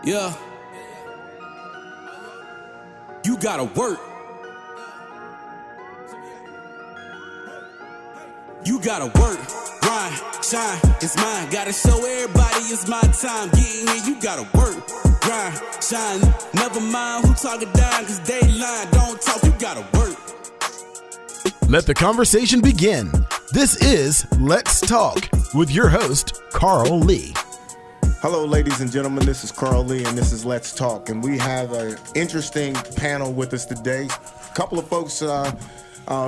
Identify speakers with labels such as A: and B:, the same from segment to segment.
A: Yeah. You gotta work. You gotta work, grind, shine, it's mine. Gotta show everybody it's my time. Getting here, you gotta work, grind, shine. Never mind who talking down, cause they lying. Don't talk, you gotta work.
B: Let the conversation begin. This is Let's Talk with your host, Carl Lee.
C: Hello, ladies and gentlemen. This is Carl Lee, and this is Let's Talk. And we have an interesting panel with us today. A couple of folks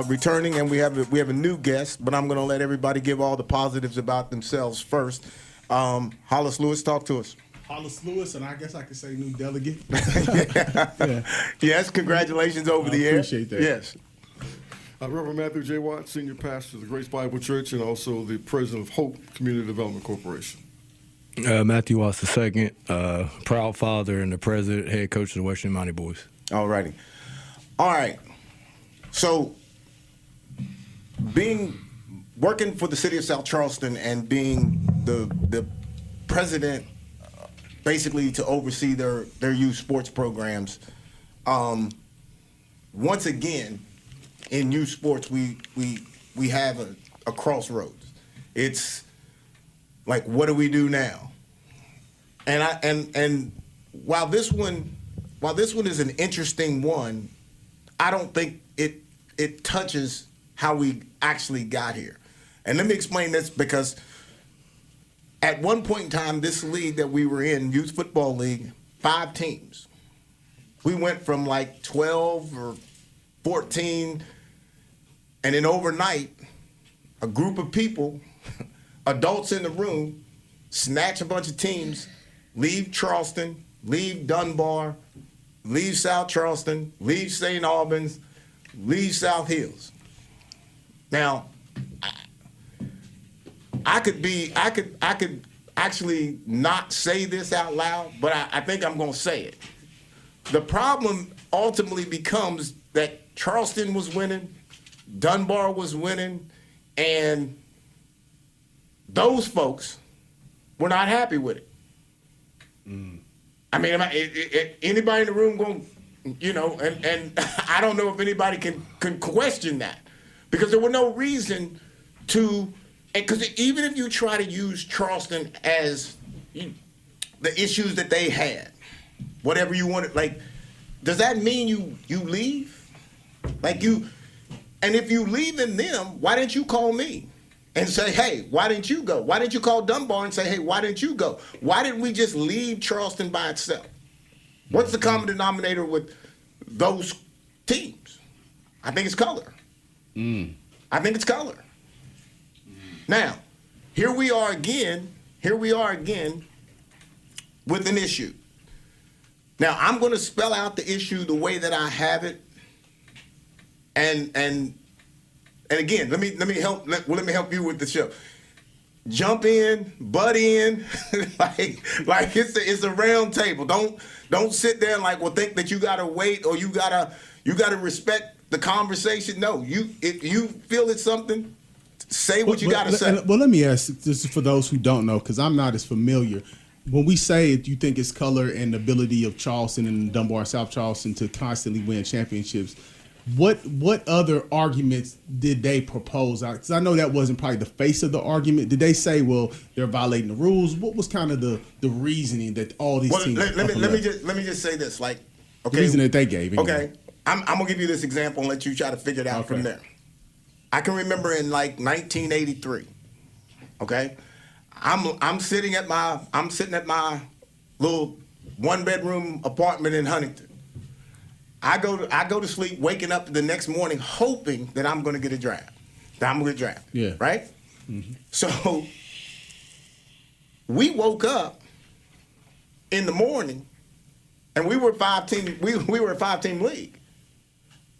C: returning, and we have a new guest. But I'm going to let everybody give all the positives about themselves first. Hollis Lewis, talk to us.
D: Hollis Lewis, and I guess I could say new delegate.
C: Yeah. Yes, congratulations over the air.
D: Appreciate that.
C: Yes.
E: Reverend Matthew J. Watt, Senior Pastor of the Grace Bible Church, and also the President of Hope Community Development Corporation.
F: Matthew Watts II, proud father and the president, head coach of the Western Mounty Boyz.
C: All righty. All right. So, working for the city of South Charleston and being the president, basically to oversee their youth sports programs. Once again, in youth sports, we have a crossroads. It's like, what do we do now? And while this one is an interesting one, I don't think it touches how we actually got here. And let me explain this, because at one point in time, this league that we were in, Youth Football League, 5 teams. We went from like 12 or 14, and then overnight, a group of people, adults in the room, snatch a bunch of teams, leave Charleston, leave Dunbar, leave South Charleston, leave St. Albans, leave South Hills. Now, I could actually not say this out loud, but I think I'm going to say it. The problem ultimately becomes that Charleston was winning, Dunbar was winning, and those folks were not happy with it. I mean, anybody in the room going, and I don't know if anybody can question that, because there were no reason to, because even if you try to use Charleston as the issues that they had, whatever you wanted, like, does that mean you leave? Like and if you leave in them, why didn't you call me and say, hey, why didn't you go? Why didn't you call Dunbar and say, hey, why didn't you go? Why didn't we just leave Charleston by itself? What's the common denominator with those teams? I think it's color. I think it's color. Now, here we are again with an issue. Now, I'm going to spell out the issue the way that I have it. And again, let me help you with the show. Jump in, butt in, like it's a round table. Don't sit there and think that you gotta wait or you gotta respect the conversation. No, if you feel it's something, say what you gotta say.
D: Well, let me ask this for those who don't know, because I'm not as familiar. When we say you think it's color and the ability of Charleston and Dunbar, South Charleston to constantly win championships, what other arguments did they propose? Because I know that wasn't probably the face of the argument. Did they say, well, they're violating the rules? What was kind of the reasoning that all these teams?
C: Let me just say this. Like, okay,
D: the reason that they gave. Anyway.
C: Okay, I'm gonna give you this example and let you try to figure it out from there. I can remember in 1983. Okay, I'm sitting at my little 1-bedroom apartment in Huntington. I go to sleep, waking up the next morning, hoping that I'm going to get a draft. Yeah. Right? Mm-hmm. So we woke up in the morning, and we were a 5-team league.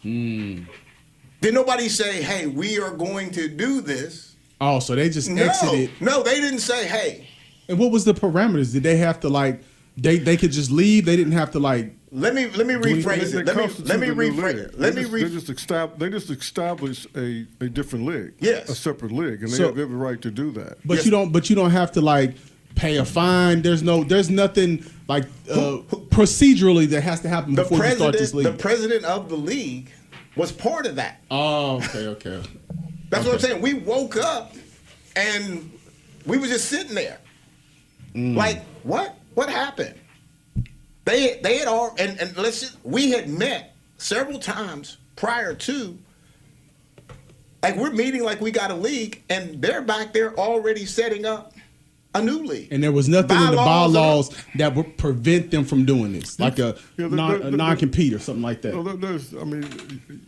C: Did nobody say, "Hey, we are going to do this"?
D: Oh, so they just exited.
C: No, they didn't say, "Hey."
D: And what was the parameters? Did they have to they could just leave? They didn't have to
C: Let me rephrase it. Let me rephrase it.
E: They just established a different league.
C: Yes.
E: A separate league, and they have every right to do that.
D: But yes. You don't have to pay a fine. There's nothing like procedurally that has to happen
C: The
D: before you start this
C: president,
D: league.
C: the president of the league was part of that.
D: Oh, okay.
C: That's what I'm saying. We woke up and we were just sitting there. Like, what? What happened? They had all, and we had met several times prior to, like, we're meeting like we got a league, and they're back there already setting up a new league.
D: And there was nothing in the
C: Bylaws
D: bylaws that would prevent them from doing this, like a non-compete or something like that.
E: No, I mean,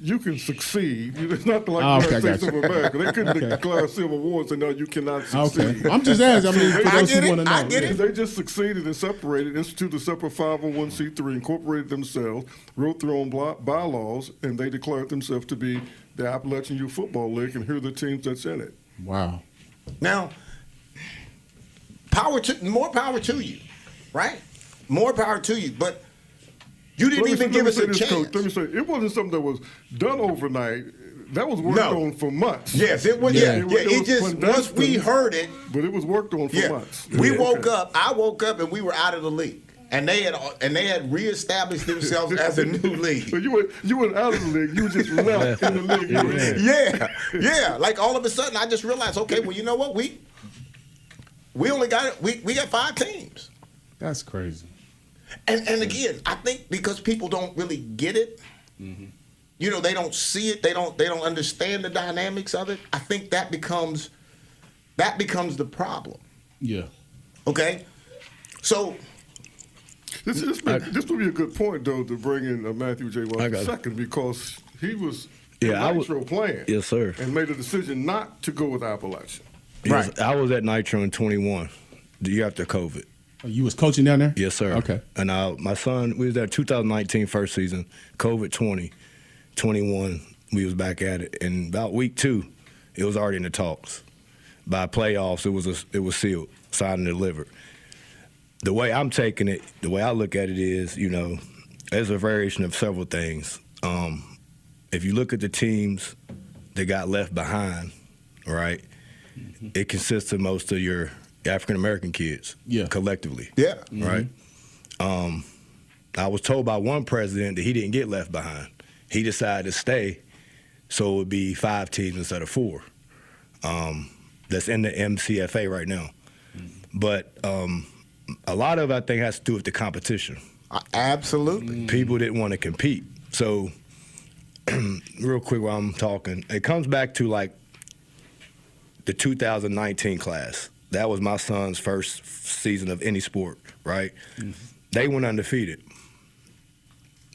E: you can succeed. It's not like
D: Oh,
E: the
D: okay,
E: United States
D: gotcha.
E: of America. They couldn't declare civil war and say, no, you cannot succeed.
D: Okay, I'm just asking. I mean, for
C: I
D: those
C: get
D: who
C: it,
D: want to know.
C: I get it.
E: They just succeeded and separated, instituted a separate 501c3, incorporated themselves, wrote their own bylaws, and they declared themselves to be the Appalachian Youth Football League, and here are the teams that's in it.
D: Wow.
C: Now, more power to you, right? More power to you, but you didn't even give us a chance.
E: Coach, let me say, it wasn't something that was done overnight. That was worked on for months.
C: Yes, it was.
D: Yeah.
C: Yeah,
E: It
C: it
E: was
C: just once we
E: clandestine,
C: heard it,
E: but it was worked on for
C: yeah,
E: months.
C: we
E: Yeah,
C: woke
E: okay.
C: up. I woke up and we were out of the league, and they had reestablished themselves as a new league.
E: So you were out of the league. You just left in the league. You were in.
C: Yeah. Like all of a sudden, I just realized, okay, well, you know what? We only got we got 5 teams.
D: That's crazy.
C: And again, I think because people don't really get it, you know, they don't see it, they don't understand the dynamics of it. I think that becomes the problem.
D: Yeah.
C: Okay, so
E: This would be a good point, though, to bring in Matthew J.
F: I
E: Watt
F: got it.
E: second, because he was
F: Yeah, I was-
E: Nitro playing.
F: Yes, sir.
E: And made a decision not to go with Appalachian.
F: Yes, I was at Nitro in 21, the year after COVID.
D: Oh, you was coaching down there?
F: Yes, sir.
D: Okay.
F: And my son, we was there 2019 first season, COVID 20, 21, we was back at it. And about week 2, it was already in the talks. By playoffs, it was sealed, signed and delivered. The way I'm taking it, the way I look at it is, you know, there's a variation of several things. If you look at the teams that got left behind, right, it consists of most of your African-American kids collectively.
C: yeah,
F: Right? I was told by one president that he didn't get left behind. He decided to stay, so it would be 5 teams instead of 4. That's in the MCFA right now. But a lot of it, I think, has to do with the competition.
C: absolutely.
F: People didn't want to compete. So, real quick while I'm talking, it comes back to, like, the 2019 class. That was my son's first season of any sport, right? They went undefeated.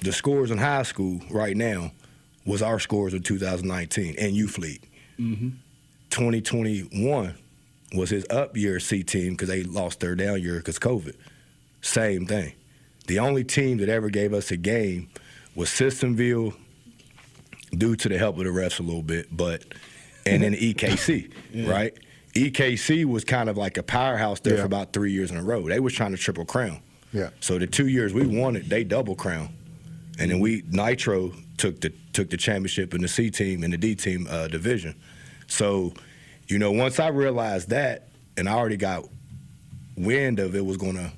F: The scores in high school right now was our scores of 2019 and youth league. 2021 was his up year C team because they lost their down year because COVID. Same thing. The only team that ever gave us a game was Systemville, due to the help of the refs a little bit, and then EKC, right? EKC was kind of like a powerhouse there for about 3 years in a row. They was trying to triple crown.
C: Yeah.
F: So the 2 years we won it, they double crown. And then Nitro took the championship in the C team and the D team division. So, you know, once I realized that, and I already got wind of it was going to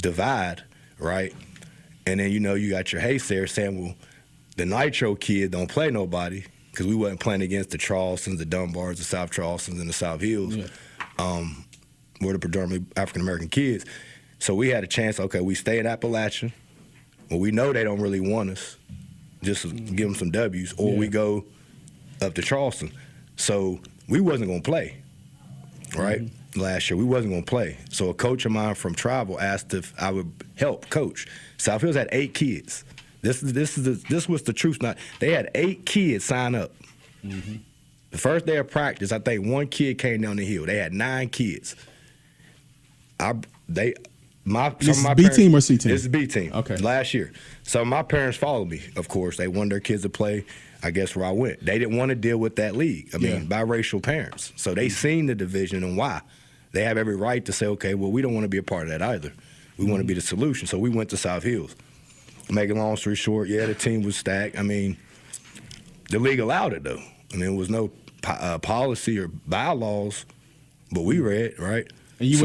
F: divide, right? And then, you know, you got your haysayer saying, well, the Nitro kid don't play nobody because we wasn't playing against the Charlestons, the Dunbars, the South Charlestons, and the South Hills. We're the predominantly African-American kids. So we had a chance, okay, we stay in Appalachian. Well, we know they don't really want us, just to give them some W's, or we go up to Charleston. So we wasn't going to play, right? Last year, we wasn't going to play. So a coach of mine from Tribal asked if I would help coach. South Hills had 8 kids. This was the truth. They had 8 kids sign up. The first day of practice, I think 1 kid came down the hill. They had 9 kids.
D: This is B team or C team?
F: This is B team.
D: Okay.
F: Last year. So my parents followed me, of course. They wanted their kids to play, I guess, where I went. They didn't want to deal with that league. I mean, biracial parents. So they seen the division and why. They have every right to say, okay, well, we don't want to be a part of that either. We want to be the solution. So we went to South Hills. Make a long story short, the team was stacked. I mean, the league allowed it, though. I mean, there was no policy or bylaws, but we read, right?
D: And you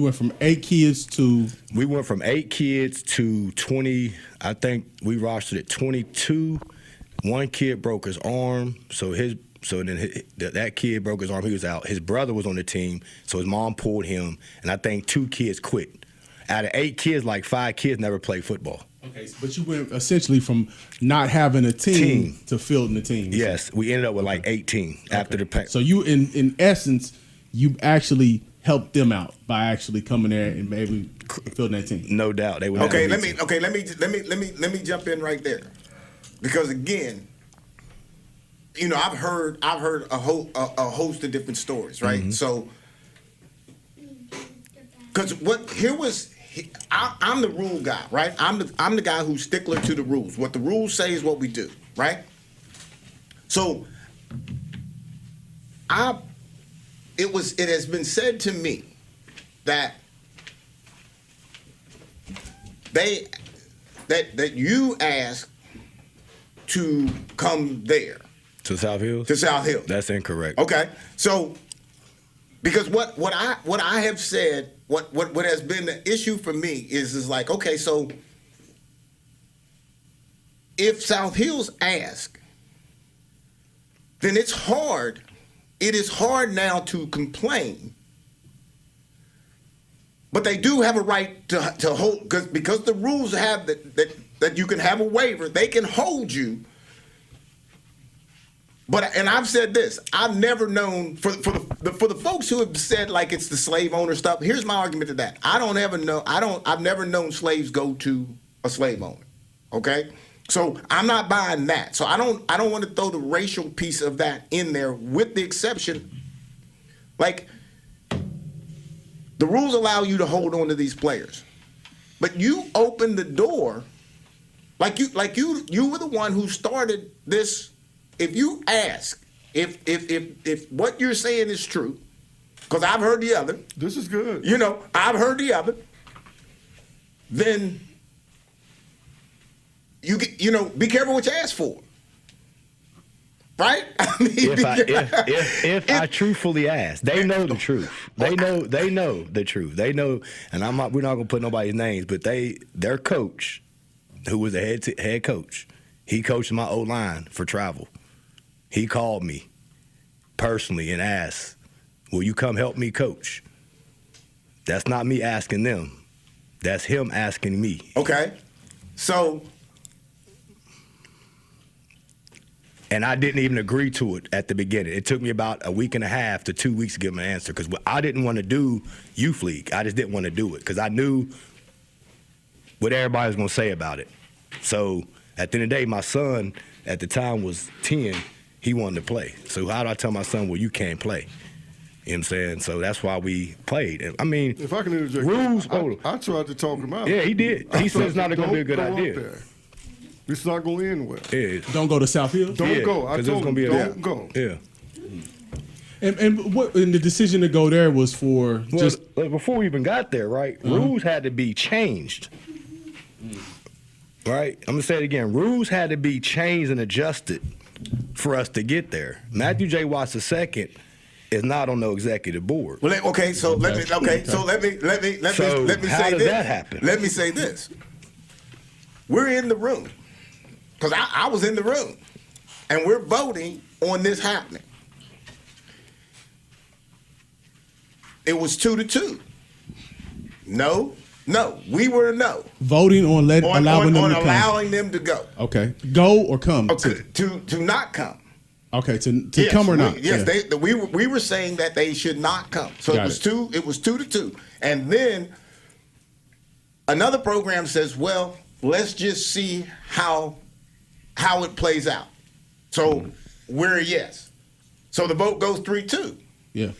D: went from 8 kids to.
F: We went from 8 kids to 20. I think we rostered at 22. One kid broke his arm, that kid broke his arm. He was out. His brother was on the team, so his mom pulled him, and I think 2 kids quit. Out of 8 kids, like 5 kids never played football.
D: Okay, but you went essentially from not having a team to fielding a team.
F: Yes, we ended up with like 18 after the pack.
D: So you, in essence, you actually helped them out by actually coming there and maybe fielding that team.
F: No doubt, they would.
C: Okay, let me jump in right there, because again, you know, I've heard a host of different stories, right? Mm-hmm. So, because I'm the rule guy, right? I'm the guy who's stickler to the rules. What the rules say is what we do, right? So, it has been said to me that that you asked to come there.
F: To South Hills?
C: To South Hills.
F: That's incorrect.
C: Okay. So, because what I have said, what has been the issue for me is like, okay, so if South Hills ask, then it's hard. It is hard now to complain. But they do have a right to hold, because the rules have that you can have a waiver, they can hold you. And I've said this, I've never known, for the folks who have said like it's the slave owner stuff, here's my argument to that. I've never known slaves go to a slave owner. Okay? So I'm not buying that. So I don't want to throw the racial piece of that in there, with the exception, like, the rules allow you to hold on to these players. But you opened the door, like you were the one who started this. If you ask if what you're saying is true, because I've heard the other.
E: This is good.
C: You know, I've heard the other. Then be careful what you ask for. Right? I mean,
F: if I truthfully ask, they know the truth. They know the truth. They know, and we're not gonna put nobody's names, but their coach, who was the head coach, he coached my O-line for travel. He called me personally and asked, "Will you come help me coach?" That's not me asking them. That's him asking me.
C: Okay. So.
F: And I didn't even agree to it at the beginning. It took me about a week and a half to 2 weeks to give him an answer, because I didn't want to do youth league. I just didn't want to do it because I knew what everybody was going to say about it. So at the end of the day, my son at the time was 10. He wanted to play. So how do I tell my son, well, you can't play? You know what I'm saying? So that's why we played. I mean,
E: if I can interject,
F: rules.
E: I tried to talk him out.
F: Yeah, he did. He said it's not going to be a good idea.
E: It's not going to end well.
F: Yeah.
D: Don't go to South Hill?
E: Don't go. I told him, don't go.
F: Yeah.
D: And the decision to go there was for
F: before we even got there, right? Mm-hmm. Rules had to be changed. Right? I'm going to say it again. Rules had to be changed and adjusted for us to get there. Matthew J. Watts II is not on the executive board.
C: Well, okay, so let me say this.
F: How did that happen?
C: Let me say this. We're in the room, because I was in the room, and we're voting on this happening. It was 2-2. No, we were a no.
D: Voting on
C: allowing them to go.
D: Okay, go or come.
C: Okay, to not come.
D: Okay, to come or not.
C: Yes, yeah. We were saying that they should not come. So it was 2-2, and then another program says, well, let's just see how it plays out. So we're a yes. So the vote goes 3-2.
D: Yeah.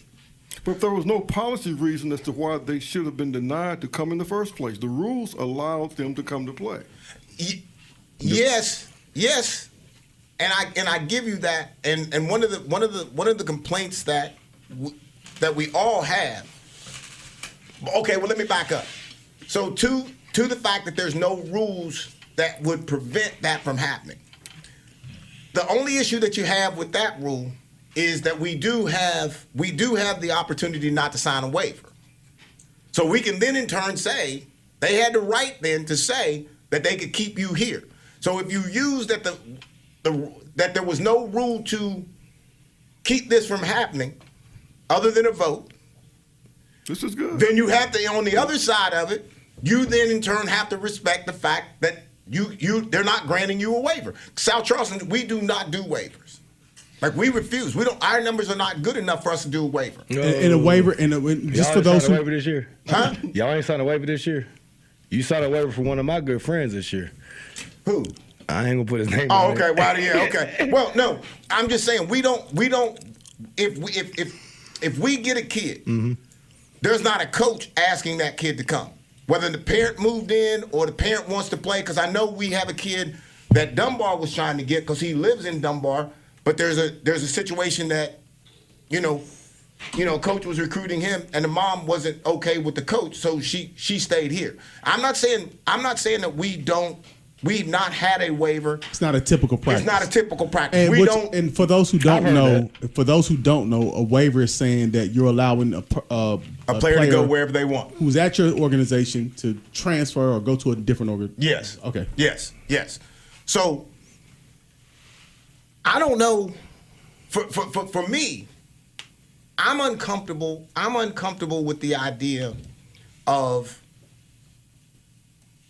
E: But there was no policy reason as to why they should have been denied to come in the first place. The rules allowed them to come to play.
C: Yes. And I give you that. And one of the complaints that we all have. Okay, well, let me back up. So to the fact that there's no rules that would prevent that from happening. The only issue that you have with that rule is that we do have the opportunity not to sign a waiver. So we can then in turn say they had the right then to say that they could keep you here. So if you use that that there was no rule to keep this from happening other than a vote,
E: This is good.
C: then you have to, on the other side of it, you then in turn have to respect the fact that they're not granting you a waiver. South Charleston, we do not do waivers. Like, we refuse. Our numbers are not good enough for us to do a waiver.
D: And a waiver, just for those
F: signed a
D: who
F: waiver this year.
C: Huh?
F: Y'all ain't signed a waiver this year. You signed a waiver for one of my good friends this year.
C: Who?
F: I ain't gonna put his name.
C: Oh,
F: on
C: okay.
F: it.
C: Well, yeah, okay. Well, no, I'm just saying we don't. If we get a kid, there's not a coach asking that kid to come. Whether the parent moved in or the parent wants to play, because I know we have a kid that Dunbar was trying to get because he lives in Dunbar, but there's a situation that, coach was recruiting him and the mom wasn't okay with the coach, so she stayed here. I'm not saying that we've not had a waiver.
D: it's not a typical practice.
C: It's not a typical practice.
D: And for those who don't know, a waiver is saying that you're allowing a
C: player to go wherever they want.
D: who's at your organization to transfer or go to a different organization.
C: Yes.
D: Okay.
C: Yes. So I don't know. For me, I'm uncomfortable. I'm uncomfortable with the idea of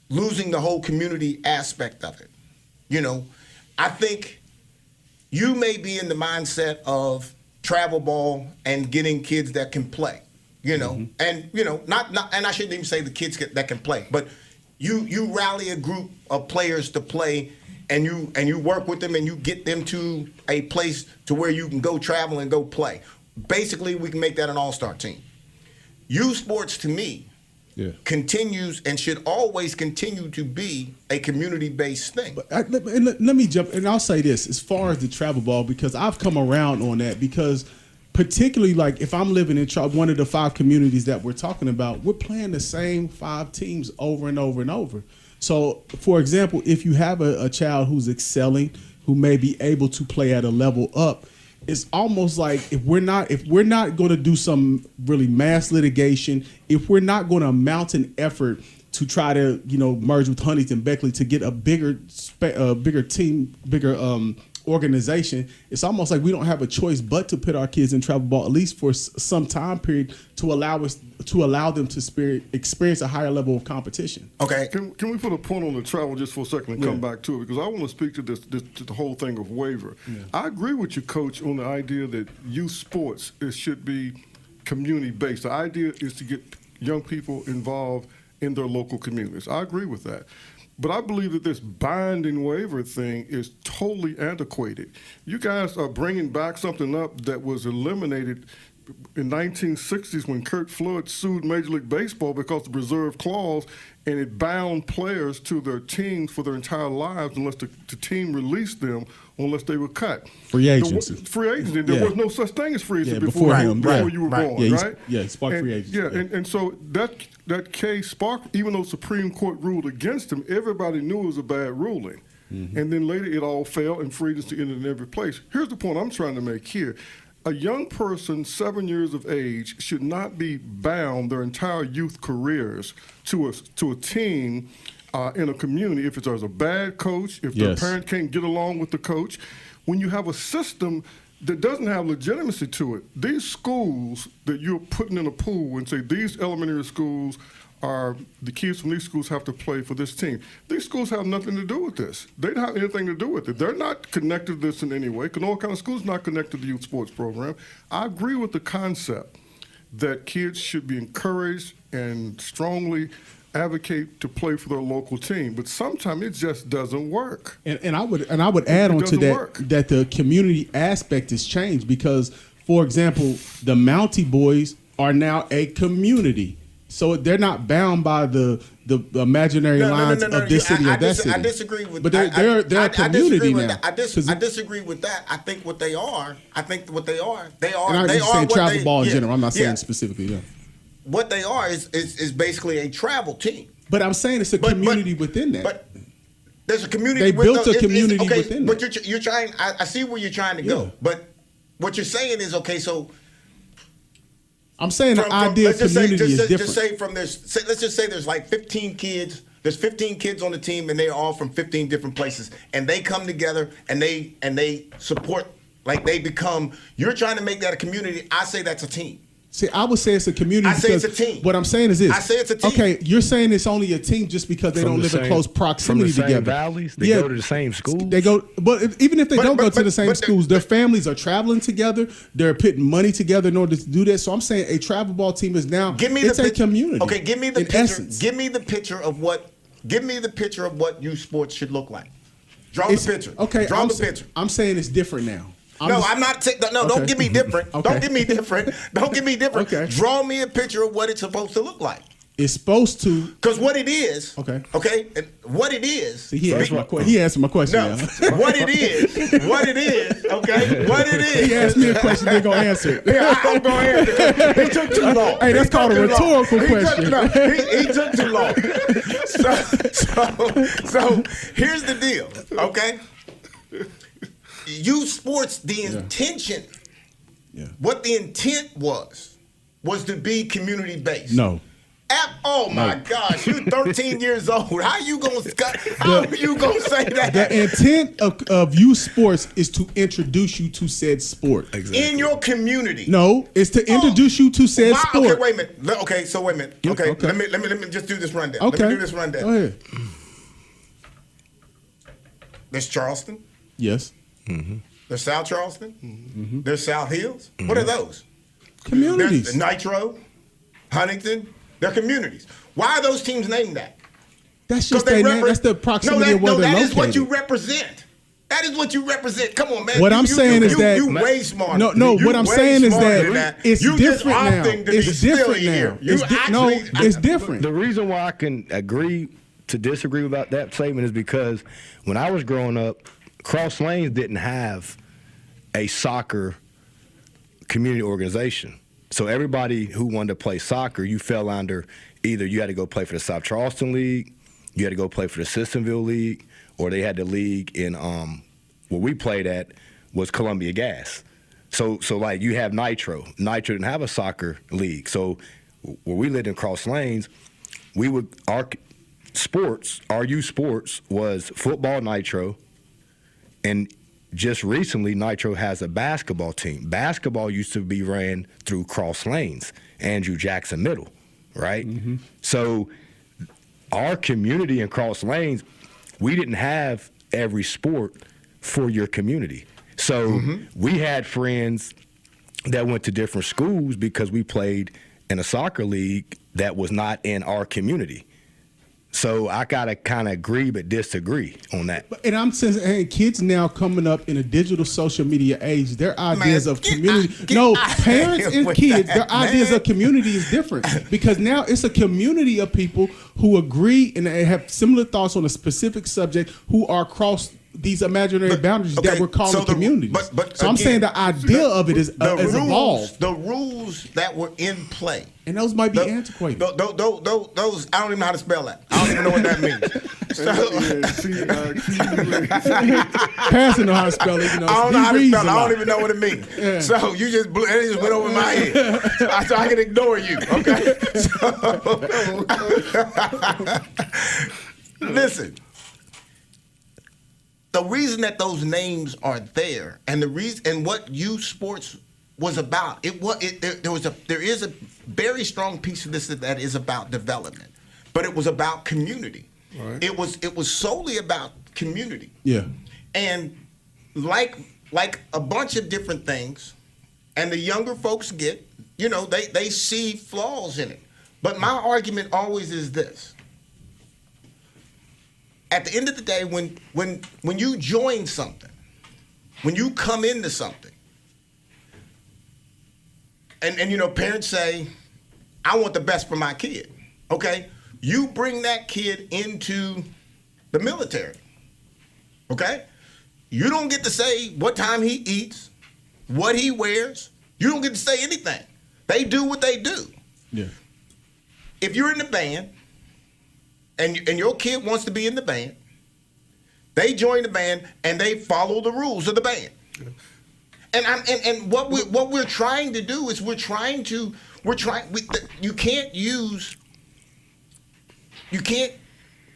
C: losing the whole community aspect of it. I think you may be in the mindset of travel ball and getting kids that can play, and not and I shouldn't even say the kids that can play, but you rally a group of players to play, and you work with them and you get them to a place to where you can go travel and go play. Basically, we can make that an all-star team. Youth sports, to me, continues and should always continue to be a community-based thing.
D: Let me jump, and I'll say this as far as the travel ball, because I've come around on that, because particularly like if I'm living in one of the 5 communities that we're talking about, we're playing the same 5 teams over and over and over. So, for example, if you have a child who's excelling, who may be able to play at a level up, it's almost like if we're not going to do some really mass litigation, if we're not going to mount an effort to try to merge with Huntington Beckley to get a bigger team, organization, it's almost like we don't have a choice but to put our kids in travel ball, at least for some time period, to allow them to experience a higher level of competition.
C: Okay.
E: Can we put a point on the travel just for a second and come back to it? Because I want to speak to to the whole thing of waiver. Yeah. I agree with you, Coach, on the idea that youth sports should be community-based. The idea is to get young people involved in their local communities. I agree with that. But I believe that this binding waiver thing is totally antiquated. You guys are bringing back something up that was eliminated in 1960s when Kurt Flood sued Major League Baseball because of the reserve clause, and it bound players to their teams for their entire lives unless the team released them, unless they were cut.
D: Free agency.
E: Free agency. There was no such thing as free agency
D: before
E: you were born, right?
D: Yeah, sparked free agency.
E: Yeah, and so that case sparked, even though Supreme Court ruled against him, everybody knew it was a bad ruling. Mm-hmm. And then later it all fell and free agency ended in every place. Here's the point I'm trying to make here. A young person 7 years of age should not be bound their entire youth careers to a team in a community if there's a bad coach, if the parent can't get along with the coach. When you have a system that doesn't have legitimacy to it, these schools that you're putting in a pool and say these elementary schools are the kids from these schools have to play for this team. These schools have nothing to do with this. They don't have anything to do with it. They're not connected to this in any way. Canoa County School is not connected to the youth sports program. I agree with the concept that kids should be encouraged and strongly advocate to play for their local team, but sometimes it just doesn't work.
D: And I would add on to that the community aspect has changed because, for example, the Mounty Boyz are now a community. So they're not bound by the imaginary lines of this city or that city.
C: I disagree with.
D: But they're a community now.
C: I disagree with that. I think what they are. They are.
D: And I'm just saying travel ball in general. I'm not saying specifically. Yeah.
C: What they are is basically a travel team.
D: But I'm saying it's a community within that.
C: But there's a community.
D: They built a community within that.
C: But you're trying. I see where you're trying to go. But what you're saying is okay. So
D: I'm saying the idea of community is different.
C: Just say from this. Let's just say there's like 15 kids. There's 15 kids on the team, and they're all from 15 different places, and they come together and they support. Like they become. You're trying to make that a community. I say that's a team.
D: See, I would say it's a community.
C: I say it's a team.
D: What I'm saying is this.
C: I say it's a team.
D: Okay, you're saying it's only a team just because they don't live in close proximity
F: from the
D: together.
F: same valleys? They go to the same schools?
D: They go, but even if they don't go to the same schools, their families are traveling together. They're putting money together in order to do that. So I'm saying a travel ball team is now it's a community.
C: Okay, give me the
D: in
C: picture.
D: Essence.
C: Give me the picture of what youth sports should look like. Draw the picture.
D: Okay,
C: draw the picture.
D: I'm saying it's different now.
C: I'm not. Don't give me different.
D: Okay.
C: Don't give me different. Don't give me different.
D: Okay.
C: Draw me a picture of what it's supposed to look like.
D: It's supposed to.
C: Because what it is.
D: Okay.
C: Okay. And what it is.
D: See, he answered my question.
C: No.
D: Now.
C: What it is. What it is. Okay. What it is.
D: He asked me a question. They're gonna answer it.
C: Yeah, I'm gonna answer it. It took too long.
D: Hey, that's called a rhetorical question.
C: He took too long. So here's the deal. Okay. Youth sports, the intention, what the intent was to be community based.
D: No.
C: Oh my gosh, you 13 years old. How you gonna say that?
D: The intent of youth sports is to introduce you to said sport.
F: Exactly.
C: In your community.
D: No, it's to introduce you to said sport.
C: Okay, wait a minute. Okay, so wait a minute. Okay,
D: okay.
C: Let me just do this rundown.
D: Okay.
C: Let me do this rundown.
D: Go ahead.
C: There's Charleston.
D: Yes.
F: Mm-hmm.
C: There's South Charleston. Mm-hmm. There's South Hills. Mm-hmm. What are those?
D: Communities.
C: There's Nitro, Huntington. They're communities. Why are those teams named that?
D: That's just their name. That's the proximity of where they're located.
C: That is what you represent. That is what you represent. Come on, man.
D: What I'm saying is that
C: you way smarter.
D: No. What I'm saying is that it's different now. It's different now. It's different.
F: The reason why I can agree to disagree about that statement is because when I was growing up, Cross Lanes didn't have a soccer community organization. So everybody who wanted to play soccer, you fell under either you had to go play for the South Charleston League, you had to go play for the Sissonville League, or they had the league in where we played at was Columbia Gas. So like you have Nitro. Nitro didn't have a soccer league. So where we lived in Cross Lanes, our youth sports was football Nitro, and just recently, Nitro has a basketball team. Basketball used to be ran through Cross Lanes, Andrew Jackson Middle, right? Mm-hmm. So our community in Cross Lanes, we didn't have every sport for your community. So we had friends that went to different schools because we played in a soccer league that was not in our community. So I gotta kind of agree but disagree on that.
D: And I'm saying, hey, kids now coming up in a digital social media age, their ideas of community. Parents and kids, their ideas of community is different because now it's a community of people who agree and they have similar thoughts on a specific subject who are across these imaginary boundaries that we're calling communities.
C: But
D: so I'm saying the idea of it is evolved.
C: The rules that were in play.
D: And those might be antiquated.
C: Those, I don't even know how to spell that. I don't even know what that means.
D: Pastor know how to spell it. You know,
C: I don't know how to spell it. I don't even know what it means. Yeah. So you just it just went over my head. So I can ignore you, okay? Listen. The reason that those names are there, and the reason, and what youth sports was about, there is a very strong piece of this that is about development, but it was about community. Right. It was solely about community.
D: Yeah.
C: And like a bunch of different things, and the younger folks get, they see flaws in it. But my argument always is this. At the end of the day, when you join something, when you come into something, and parents say, I want the best for my kid, okay? You bring that kid into the military, okay? You don't get to say what time he eats, what he wears. You don't get to say anything. They do what they do.
D: Yeah.
C: If you're in the band, and your kid wants to be in the band, they join the band and they follow the rules of the band. And what we're trying to do is we're trying to You can't.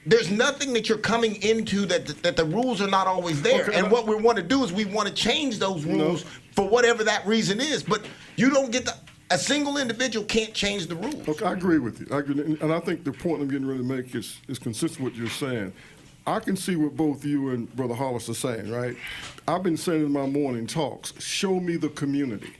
C: There's nothing that you're coming into that the rules are not always there.
E: Okay,
C: and what we want to do is we want to change those rules for whatever that reason is. But you don't get a single individual can't change the rules.
E: Okay, I agree with you. I agree, and I think the point I'm getting ready to make is consistent with what you're saying. I can see what both you and Brother Hollis are saying, right? I've been saying in my morning talks, show me the community.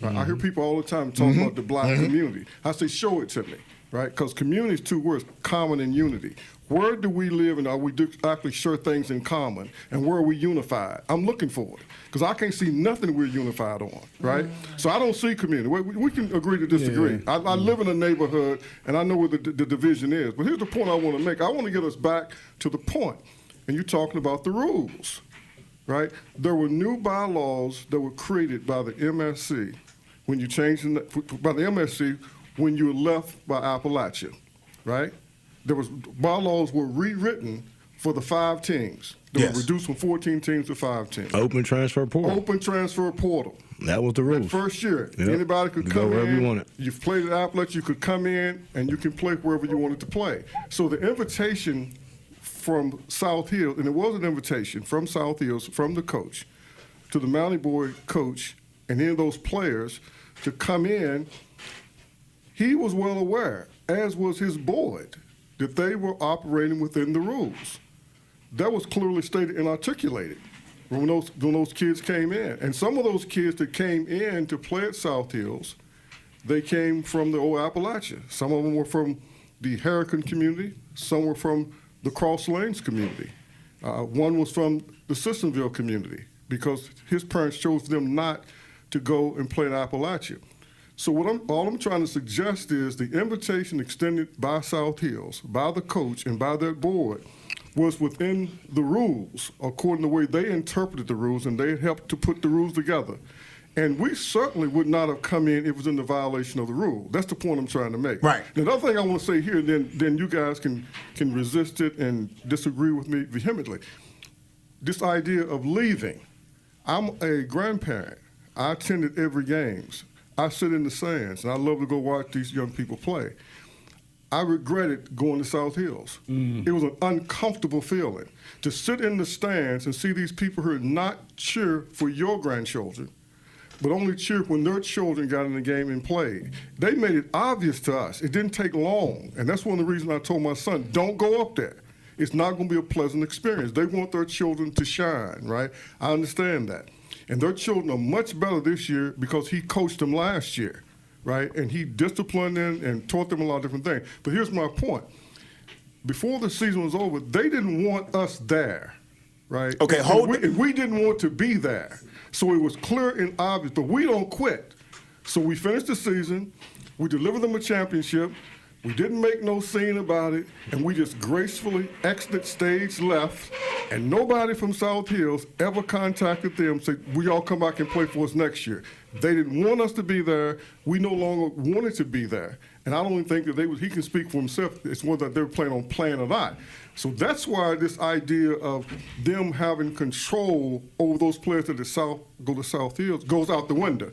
E: Right? I hear people all the time talk about the black community. I say, show it to me, right? Because community is two words, common and unity. Where do we live and are we actually share things in common? And where are we unified? I'm looking for it. Because I can't see nothing we're unified on, right? So I don't see community. We can agree to disagree.
D: Yeah.
E: I live in a neighborhood, and I know where the division is. But here's the point I want to make. I want to get us back to the point. And you're talking about the rules, right? There were new bylaws that were created by the MSC when you changed by the MSC when you were left by Appalachia, right? Bylaws were rewritten for the 5 teams. They were reduced from 14 teams to 5 teams.
F: Open transfer portal.
E: Open transfer portal.
F: That was the rule.
E: First year,
F: Yep.
E: anybody could
F: Go
E: come
F: wherever
E: in.
F: you wanted.
E: You've played at Appalachia, you could come in and you can play wherever you wanted to play. So the invitation from South Hills, and it was an invitation from South Hills, from the coach, to the Mounty boy coach, and any of those players to come in, he was well aware, as was his board, that they were operating within the rules. That was clearly stated and articulated when those kids came in. And some of those kids that came in to play at South Hills, they came from the old Appalachia. Some of them were from the Harrican community. Some were from the Cross Lanes community. One was from the Sissonville community because his parents chose them not to go and play in Appalachia. So all I'm trying to suggest is the invitation extended by South Hills, by the coach, and by their board was within the rules, according to the way they interpreted the rules, and they helped to put the rules together. And we certainly would not have come in if it was in the violation of the rule. That's the point I'm trying to make.
C: Right.
E: The other thing I want to say here, then you guys can resist it and disagree with me vehemently. This idea of leaving. I'm a grandparent. I attended every games. I sit in the stands, and I love to go watch these young people play. I regretted going to South Hills. It was an uncomfortable feeling to sit in the stands and see these people who are not cheer for your grandchildren, but only cheer when their children got in the game and played. They made it obvious to us. It didn't take long, and that's one of the reasons I told my son, don't go up there. It's not going to be a pleasant experience. They want their children to shine, right? I understand that. And their children are much better this year because he coached them last year, right? And he disciplined them and taught them a lot of different things. But here's my point. Before the season was over, they didn't want us there, right?
C: Okay,
E: we didn't want to be there. So it was clear and obvious, but we don't quit. So we finished the season, we delivered them a championship, we didn't make no scene about it, and we just gracefully exited stage left, and nobody from South Hills ever contacted them and said, will y'all come back and play for us next year? They didn't want us to be there. We no longer wanted to be there. And I don't even think that he can speak for himself. It's whether they were planning on playing or not. So that's why this idea of them having control over those players that go to South Hills goes out the window.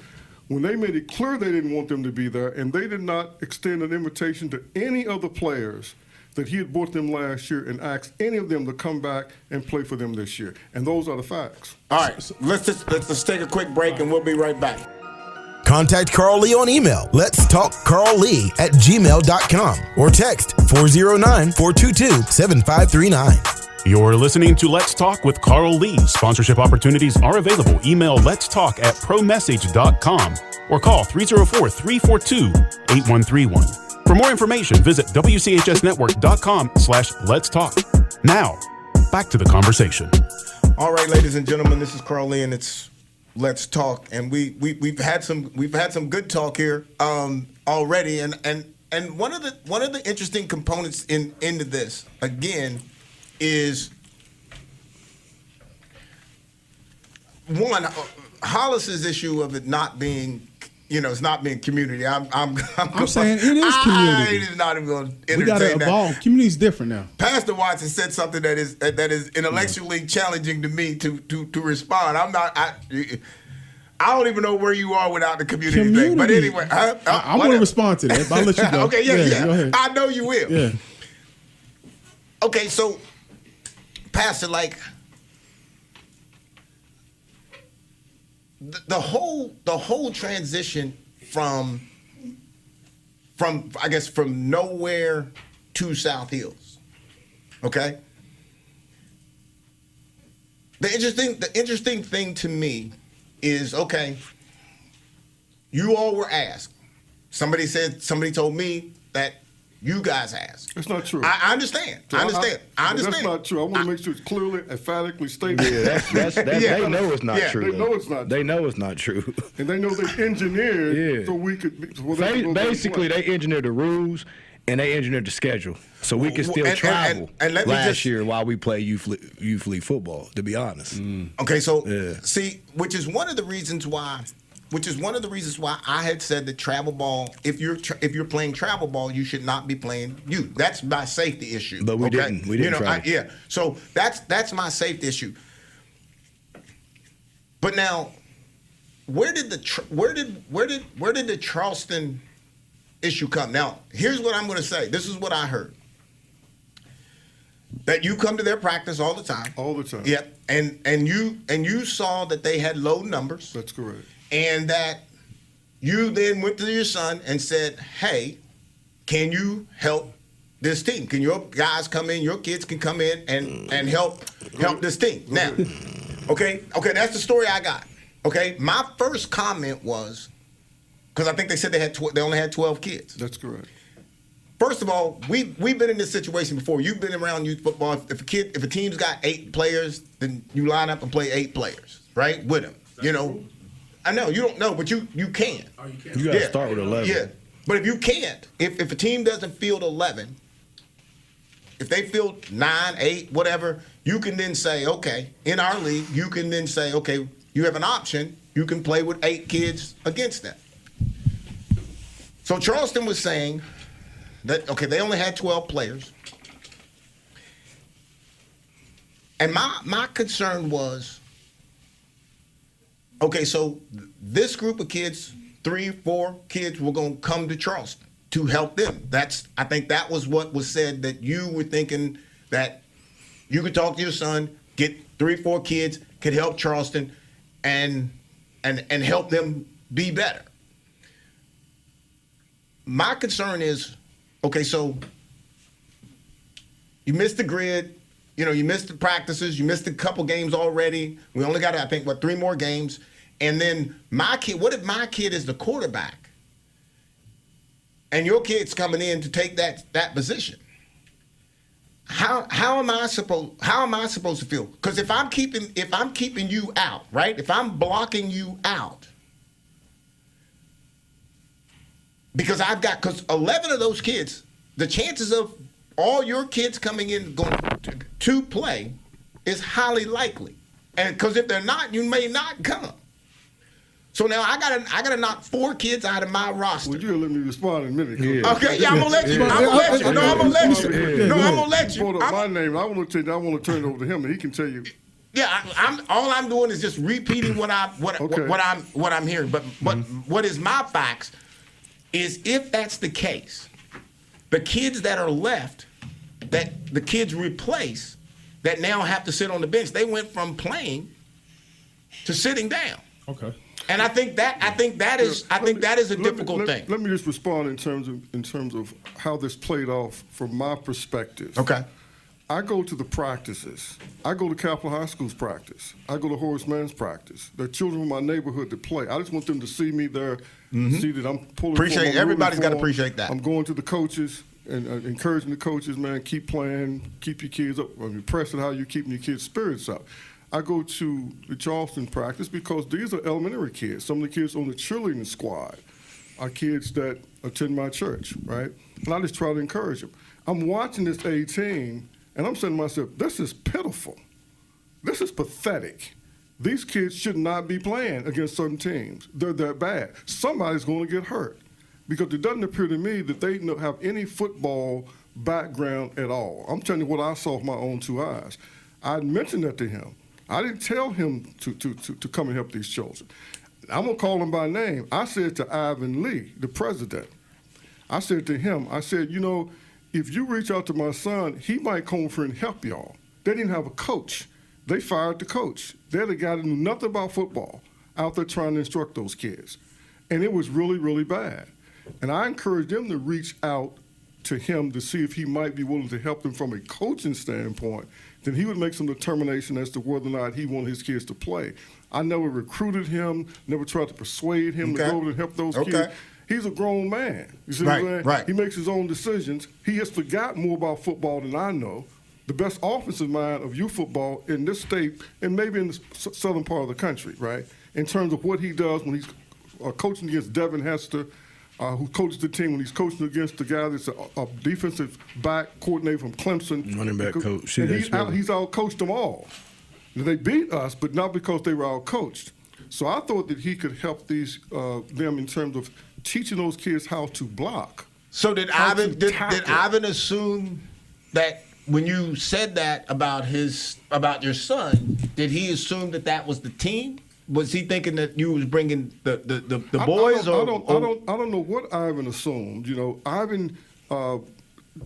E: When they made it clear they didn't want them to be there, and they did not extend an invitation to any of the players that he had bought them last year and asked any of them to come back and play for them this year. And those are the facts.
C: All right, let's just take a quick break, and we'll be right back.
B: Contact Carl Lee on email. Let's talk carllee@gmail.com or text 409-422-7539.
G: You're listening to Let's Talk with Carl Lee. Sponsorship opportunities are available. Email letstalk@promessage.com or call 304-342-8131. For more information, visit WCHSnetwork.com/Let's Talk. Now, back to the conversation.
C: All right, ladies and gentlemen, this is Carl Lee, and it's Let's Talk, and we've had some good talk here already, and one of the interesting components into this again is one, Hollis's issue of it not being, it's not being community. I'm
D: saying it is community.
C: It is not even going to entertain
D: we got to evolve.
C: that.
D: Community is different now.
C: Pastor Watson said something that is intellectually challenging to me to respond. I don't even know where you are without the community thing. But anyway,
D: I'm going to respond to that. But I'll let you go.
C: Okay, yeah.
D: Go ahead.
C: I know you will.
D: Yeah.
C: Okay, so, Pastor, like, the whole transition from I guess from nowhere to South Hills. Okay. The interesting thing to me is, okay, you all were asked. Somebody told me that you guys asked.
E: That's not true.
C: I understand. I understand.
E: That's not true. I want to make sure it's clearly, emphatically stated.
F: Yeah, that's they know it's not true.
E: They know it's not true.
F: They know it's not true.
E: And they know they engineered so we could.
F: Basically, they engineered the rules and they engineered the schedule so we could still travel
C: and let me
F: last year while we play youth league football. To be honest.
C: Okay, so see, which is one of the reasons why I had said that travel ball, if you're playing travel ball, you should not be playing youth. That's my safety issue.
F: But we didn't. We didn't travel.
C: So that's my safety issue. But now, where did the Charleston issue come? Now, here's what I'm going to say. This is what I heard. That you come to their practice all the time.
E: All the time.
C: Yep. And you saw that they had low numbers.
E: That's correct.
C: And that you then went to your son and said, hey, can you help this team? Can your guys come in, your kids can come in and help this team? Now, okay, that's the story I got. Okay, my first comment was, because I think they said they only had 12 kids.
E: That's correct.
C: First of all, we've been in this situation before. You've been around youth football. If a team's got 8 players, then you line up and play 8 players, right, with them. You know. I know you don't know, but you can.
F: Oh, you can. You got to start with 11.
C: Yeah, but if you can't, if a team doesn't field 11, if they field 9, 8, whatever, you can then say, okay, in our league, you can then say, okay, you have an option. You can play with 8 kids against them. So Charleston was saying that, okay, they only had 12 players, and my concern was, okay, so this group of kids, 3, 4 kids, were going to come to Charleston to help them. I think that was what was said, that you were thinking that you could talk to your son, get 3, 4 kids, could help Charleston and help them be better. My concern is, okay, so you missed the grid. You know, you missed the practices. You missed a couple games already. We only got, I think, 3 more games. And then my kid, what if my kid is the quarterback and your kid's coming in to take that position? How am I supposed to feel? Because if I'm keeping you out, right? If I'm blocking you out, because 11 of those kids, the chances of all your kids coming in going to play is highly likely. And because if they're not, you may not come. So now I gotta knock 4 kids out of my roster.
E: Well, you'll let me respond in a minute.
C: Yeah. Okay, yeah, I'm gonna let you. I'm gonna let you.
E: My name. I want to turn it over to him, and he can tell you.
C: Yeah, all I'm doing is just repeating what I'm hearing. But what is my facts is, if that's the case, the kids that are left, that the kids replace, that now have to sit on the bench, they went from playing to sitting down.
D: Okay.
C: And I think that is a difficult thing.
E: Let me just respond in terms of how this played off from my perspective.
C: Okay.
E: I go to the practices. I go to Capitol High School's practice. I go to Horace Mann's practice. There are children in my neighborhood that play. I just want them to see me there, see that I'm pulling.
C: Appreciate everybody's got to appreciate that.
E: I'm going to the coaches and encouraging the coaches, man, keep playing, keep your kids up. I'm impressed at how you're keeping your kids' spirits up. I go to the Charleston practice because these are elementary kids. Some of the kids on the cheerleading squad are kids that attend my church, right? And I just try to encourage them. I'm watching this A-team, and I'm saying to myself, this is pitiful. This is pathetic. These kids should not be playing against certain teams. They're that bad. Somebody's going to get hurt, because it doesn't appear to me that they have any football background at all. I'm telling you what I saw with my own 2 eyes. I mentioned that to him. I didn't tell him to come and help these children. I'm going to call him by name. I said to Ivan Lee, the president, I said to him, I said, you know, if you reach out to my son, he might come over and help y'all. They didn't have a coach. They fired the coach. They're the guy that knew nothing about football out there trying to instruct those kids. And it was really, really bad. And I encouraged them to reach out to him to see if he might be willing to help them from a coaching standpoint. Then he would make some determination as to whether or not he wanted his kids to play. I never recruited him, never tried to persuade him to go over and help those kids. He's a grown man. You see what I'm saying?
C: Right.
E: He makes his own decisions. He has forgotten more about football than I know. The best offensive mind of youth football in this state and maybe in the southern part of the country, right, in terms of what he does when he's coaching against Devin Hester, who coaches the team when he's coaching against the guy that's a defensive back coordinator from Clemson.
F: Running back coach.
E: And he's out-coached them all. They beat us, but not because they were out-coached. So I thought that he could help them in terms of teaching those kids how to block.
C: So did Ivan assume that when you said that about your son, did he assume that was the team? Was he thinking that you was bringing the boys?
E: I don't know what Ivan assumed. You know, Ivan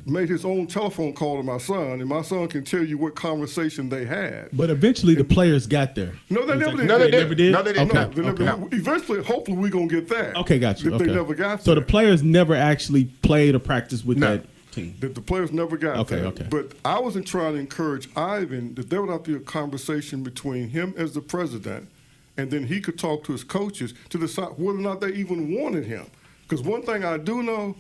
E: made his own telephone call to my son, and my son can tell you what conversation they had.
D: But eventually the players got there.
E: No, they never did.
C: No, they never did.
E: Okay. Eventually, hopefully, we're going to get there.
D: Okay, got you.
E: They never got there.
D: So the players never actually played or practiced with that team.
E: The players never got there.
D: Okay.
E: But I wasn't trying to encourage Ivan that there would have to be a conversation between him as the president, and then he could talk to his coaches to decide whether or not they even wanted him. Because one thing I do know,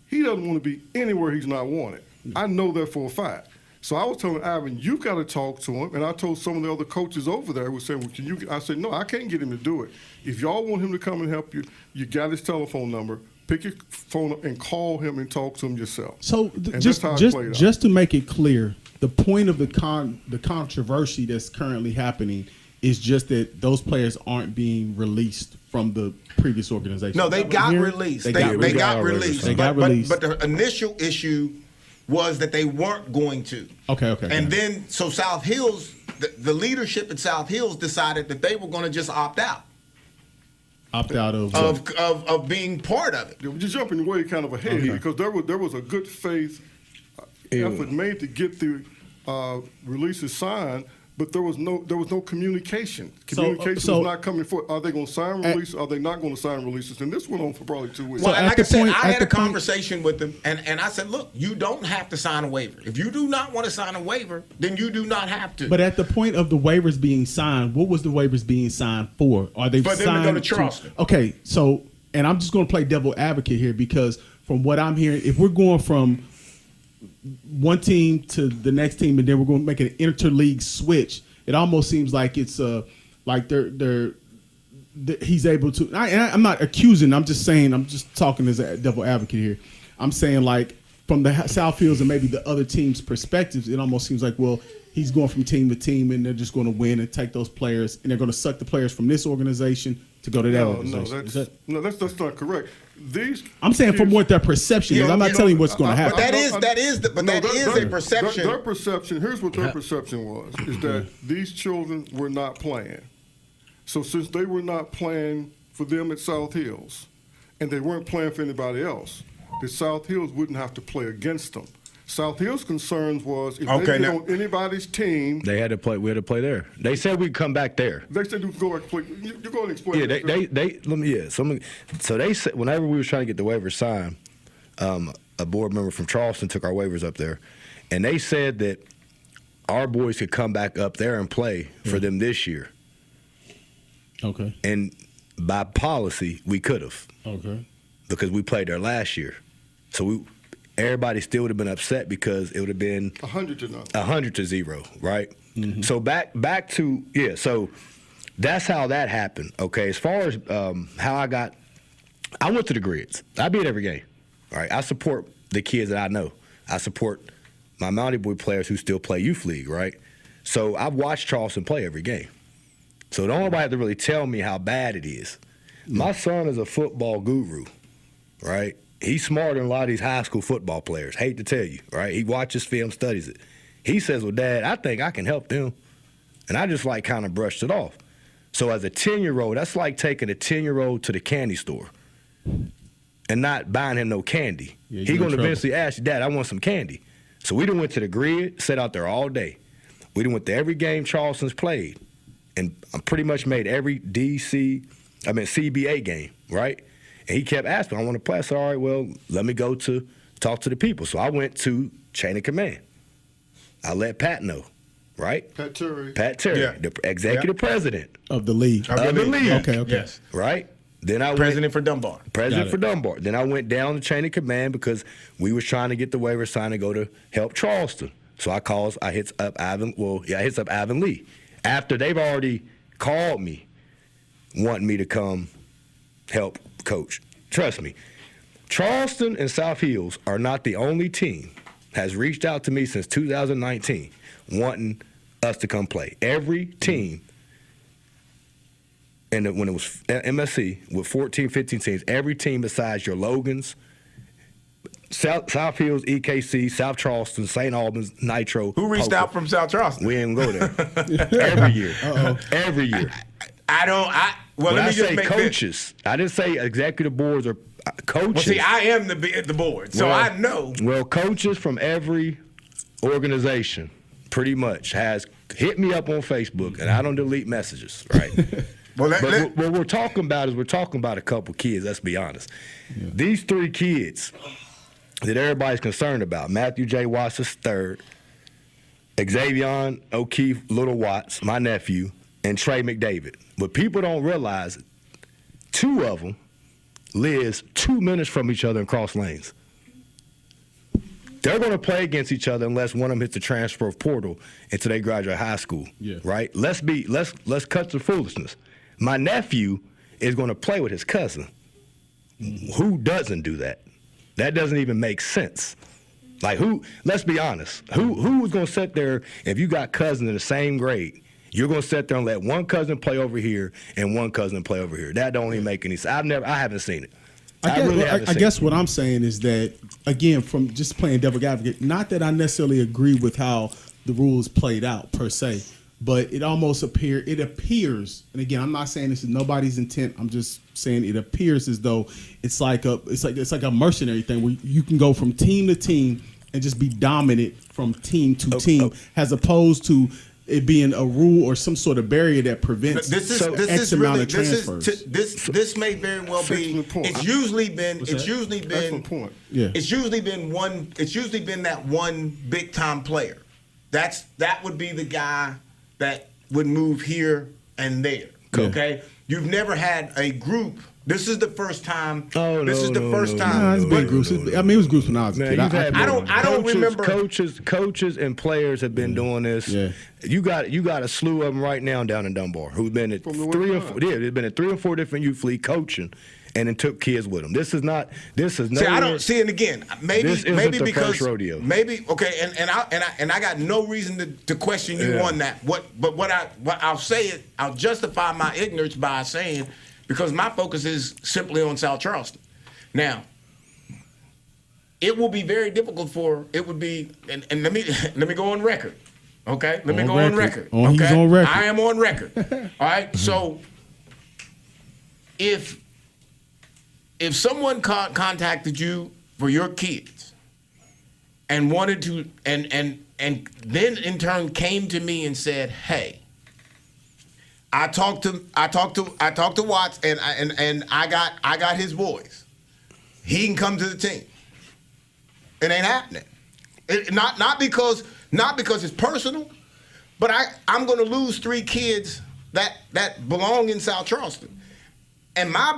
E: he doesn't want to be anywhere he's not wanted. I know that for a fact. So I was telling Ivan, you've got to talk to him. And I told some of the other coaches over there who were saying, well, can you? I said, no, I can't get him to do it. If y'all want him to come and help you, you got his telephone number. Pick your phone up and call him and talk to him yourself.
D: So just to make it clear, the point of the controversy that's currently happening is just that those players aren't being released from the previous organization.
C: No, they got released. They got released. But the initial issue was that they weren't going to.
D: Okay.
C: And then, so South Hills, the leadership at South Hills decided that they were going to just opt out.
D: Opt out of
C: being part of it.
E: You're jumping way kind of ahead because there was a good faith effort made to get the releases signed. But there was no communication. Communication was not coming forward. Are they going to sign releases? Are they not going to sign releases? And this went on for probably 2 weeks.
C: Well, and like I said, I had a conversation with them, and I said, look, you don't have to sign a waiver. If you do not want to sign a waiver, then you do not have to.
D: But at the point of the waivers being signed, what was the waivers being signed for? Are they
C: for them to go to Charleston?
D: Okay, so, and I'm just going to play devil advocate here because from what I'm hearing, if we're going from one team to the next team, and then we're going to make an interleague switch. It almost seems like it's like he's able to. I'm not accusing. I'm just saying. I'm just talking as a devil advocate here. I'm saying like from the South Hills and maybe the other team's perspectives, it almost seems like he's going from team to team, and they're just going to win and take those players, and they're going to suck the players from this organization to go to that organization.
E: That's not correct.
D: I'm saying from what their perception is. I'm not telling you what's going to happen.
C: But that is a perception.
E: Their perception. Here's what their perception was: is that these children were not playing. So since they were not playing for them at South Hills, and they weren't playing for anybody else, that South Hills wouldn't have to play against them. South Hill's concerns was if they get on anybody's team,
F: they had to play. We had to play there. They said we'd come back there.
E: They said you could go back and play. You're going to explain.
F: Yeah, So they said whenever we were trying to get the waivers signed, a board member from Charleston took our waivers up there, and they said that our boys could come back up there and play for them this year.
D: Okay.
F: And by policy, we could have.
D: Okay.
F: Because we played there last year, so everybody still would have been upset because it would have been 100-0, right? Mm-hmm. So back to so that's how that happened. Okay, as far as how I went to the grids. I be at every game. All right, I support the kids that I know. I support my Mounty boy players who still play youth league, right? So I've watched Charleston play every game. So don't nobody have to really tell me how bad it is. My son is a football guru, right? He's smarter than a lot of these high school football players. Hate to tell you, right? He watches film, studies it. He says, well, Dad, I think I can help them. And I just kind of brushed it off. So as a 10-year-old, that's like taking a 10-year-old to the candy store and not buying him no candy.
D: Yeah,
F: He going to eventually ask you, Dad, I want some candy. So we done went to the grid, sat out there all day. We done went to every game Charleston's played, and I pretty much made every CBA game, right? And he kept asking, I want to play. I said, all right, well, let me go to talk to the people. So I went to chain of command. I let Pat know, right?
E: Pat Terry,
C: Yeah.
F: the executive president
D: Of the league.
F: of the league.
D: Okay.
C: Yes.
F: Right? Then I
C: President for Dunbar.
F: President
D: Got
F: for
D: it.
F: Dunbar. Then I went down the chain of command because we was trying to get the waiver signed to go to help Charleston. So I hits up Ivan Lee. After they've already called me, wanting me to come help coach. Trust me, Charleston and South Hills are not the only team has reached out to me since 2019 wanting us to come play. Every team, and when it was MSC with 14, 15 teams, every team besides your Logans, South Hills, EKC, South Charleston, St. Albans, Nitro.
C: Who reached
F: Poker.
C: out from South Charleston?
F: We ain't gonna go there. Every year. Every year.
C: Well,
F: When
C: let
F: I
C: me just
F: say
C: make
F: coaches, I didn't say executive boards or coaches.
C: Well, see, I am the board, so
F: Well,
C: I know.
F: Well, coaches from every organization pretty much has hit me up on Facebook, and I don't delete messages, right?
C: Well,
F: What we're talking about is a couple kids, let's be honest. Yeah. These 3 kids that everybody's concerned about, Matthew J. Watts III, Xavion O'Keefe Little Watts, my nephew, and Trey McDavid. What people don't realize, 2 of them lives 2 minutes from each other in cross lanes. They're going to play against each other unless one of them hits the transfer portal until they graduate high school, right? Let's cut the foolishness. My nephew is going to play with his cousin. Who doesn't do that? That doesn't even make sense. Like let's be honest. Who's going to sit there if you got cousins in the same grade? You're going to sit there and let one cousin play over here and one cousin play over here. That don't even make any sense. I haven't seen it.
D: I guess what I'm saying is that, again, from just playing devil's advocate, not that I necessarily agree with how the rules played out per se, but it appears, and again, I'm not saying this is nobody's intent. I'm just saying it appears as though it's like a mercenary thing where you can go from team to team and just be dominant from team to team, as opposed to it being a rule or some sort of barrier that prevents X amount of transfers.
C: This may very well be. It's usually been that one big time player. That would be the guy that would move here and there. Okay, you've never had a group. This is the first time. This is the first time.
D: It's been groups. I mean, it was groups when I was a kid.
C: I don't remember.
F: Coaches and players have been doing this. Yeah. You got a slew of them right now down in Dunbar who've been at 3 or 4. Yeah, they've been at 3 or 4 different youth league coaching, and then took kids with them. This is no.
C: See, I don't see it again. Maybe
F: the
C: because
F: first rodeo.
C: Maybe okay, and I got no reason to question you on that. What I'll say it. I'll justify my ignorance by saying, because my focus is simply on South Charleston. Now, it will be very difficult and let me go on record. Okay? Let me go on record.
D: Okay? He's on record.
C: I am on record. All right? So if someone contacted you for your kids and wanted to and then in turn came to me and said, "Hey, I talked to Watts and I got his voice. He can come to the team." It ain't happening. Not because it's personal, but I'm going to lose 3 kids that belong in South Charleston. And my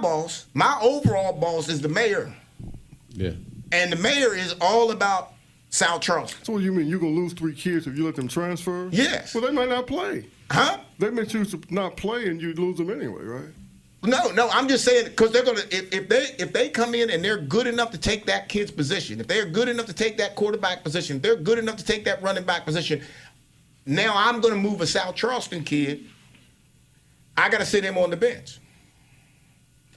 C: overall boss is the mayor.
D: Yeah.
C: And the mayor is all about South Charleston.
E: So what do you mean? You're going to lose 3 kids if you let them transfer?
C: Yes.
E: Well, they might not play.
C: Huh?
E: They may choose to not play and you lose them anyway, right?
C: No, I'm just saying because they're gonna if they come in and they're good enough to take that kid's position, if they're good enough to take that quarterback position, if they're good enough to take that running back position. Now I'm gonna move a South Charleston kid. I gotta sit him on the bench.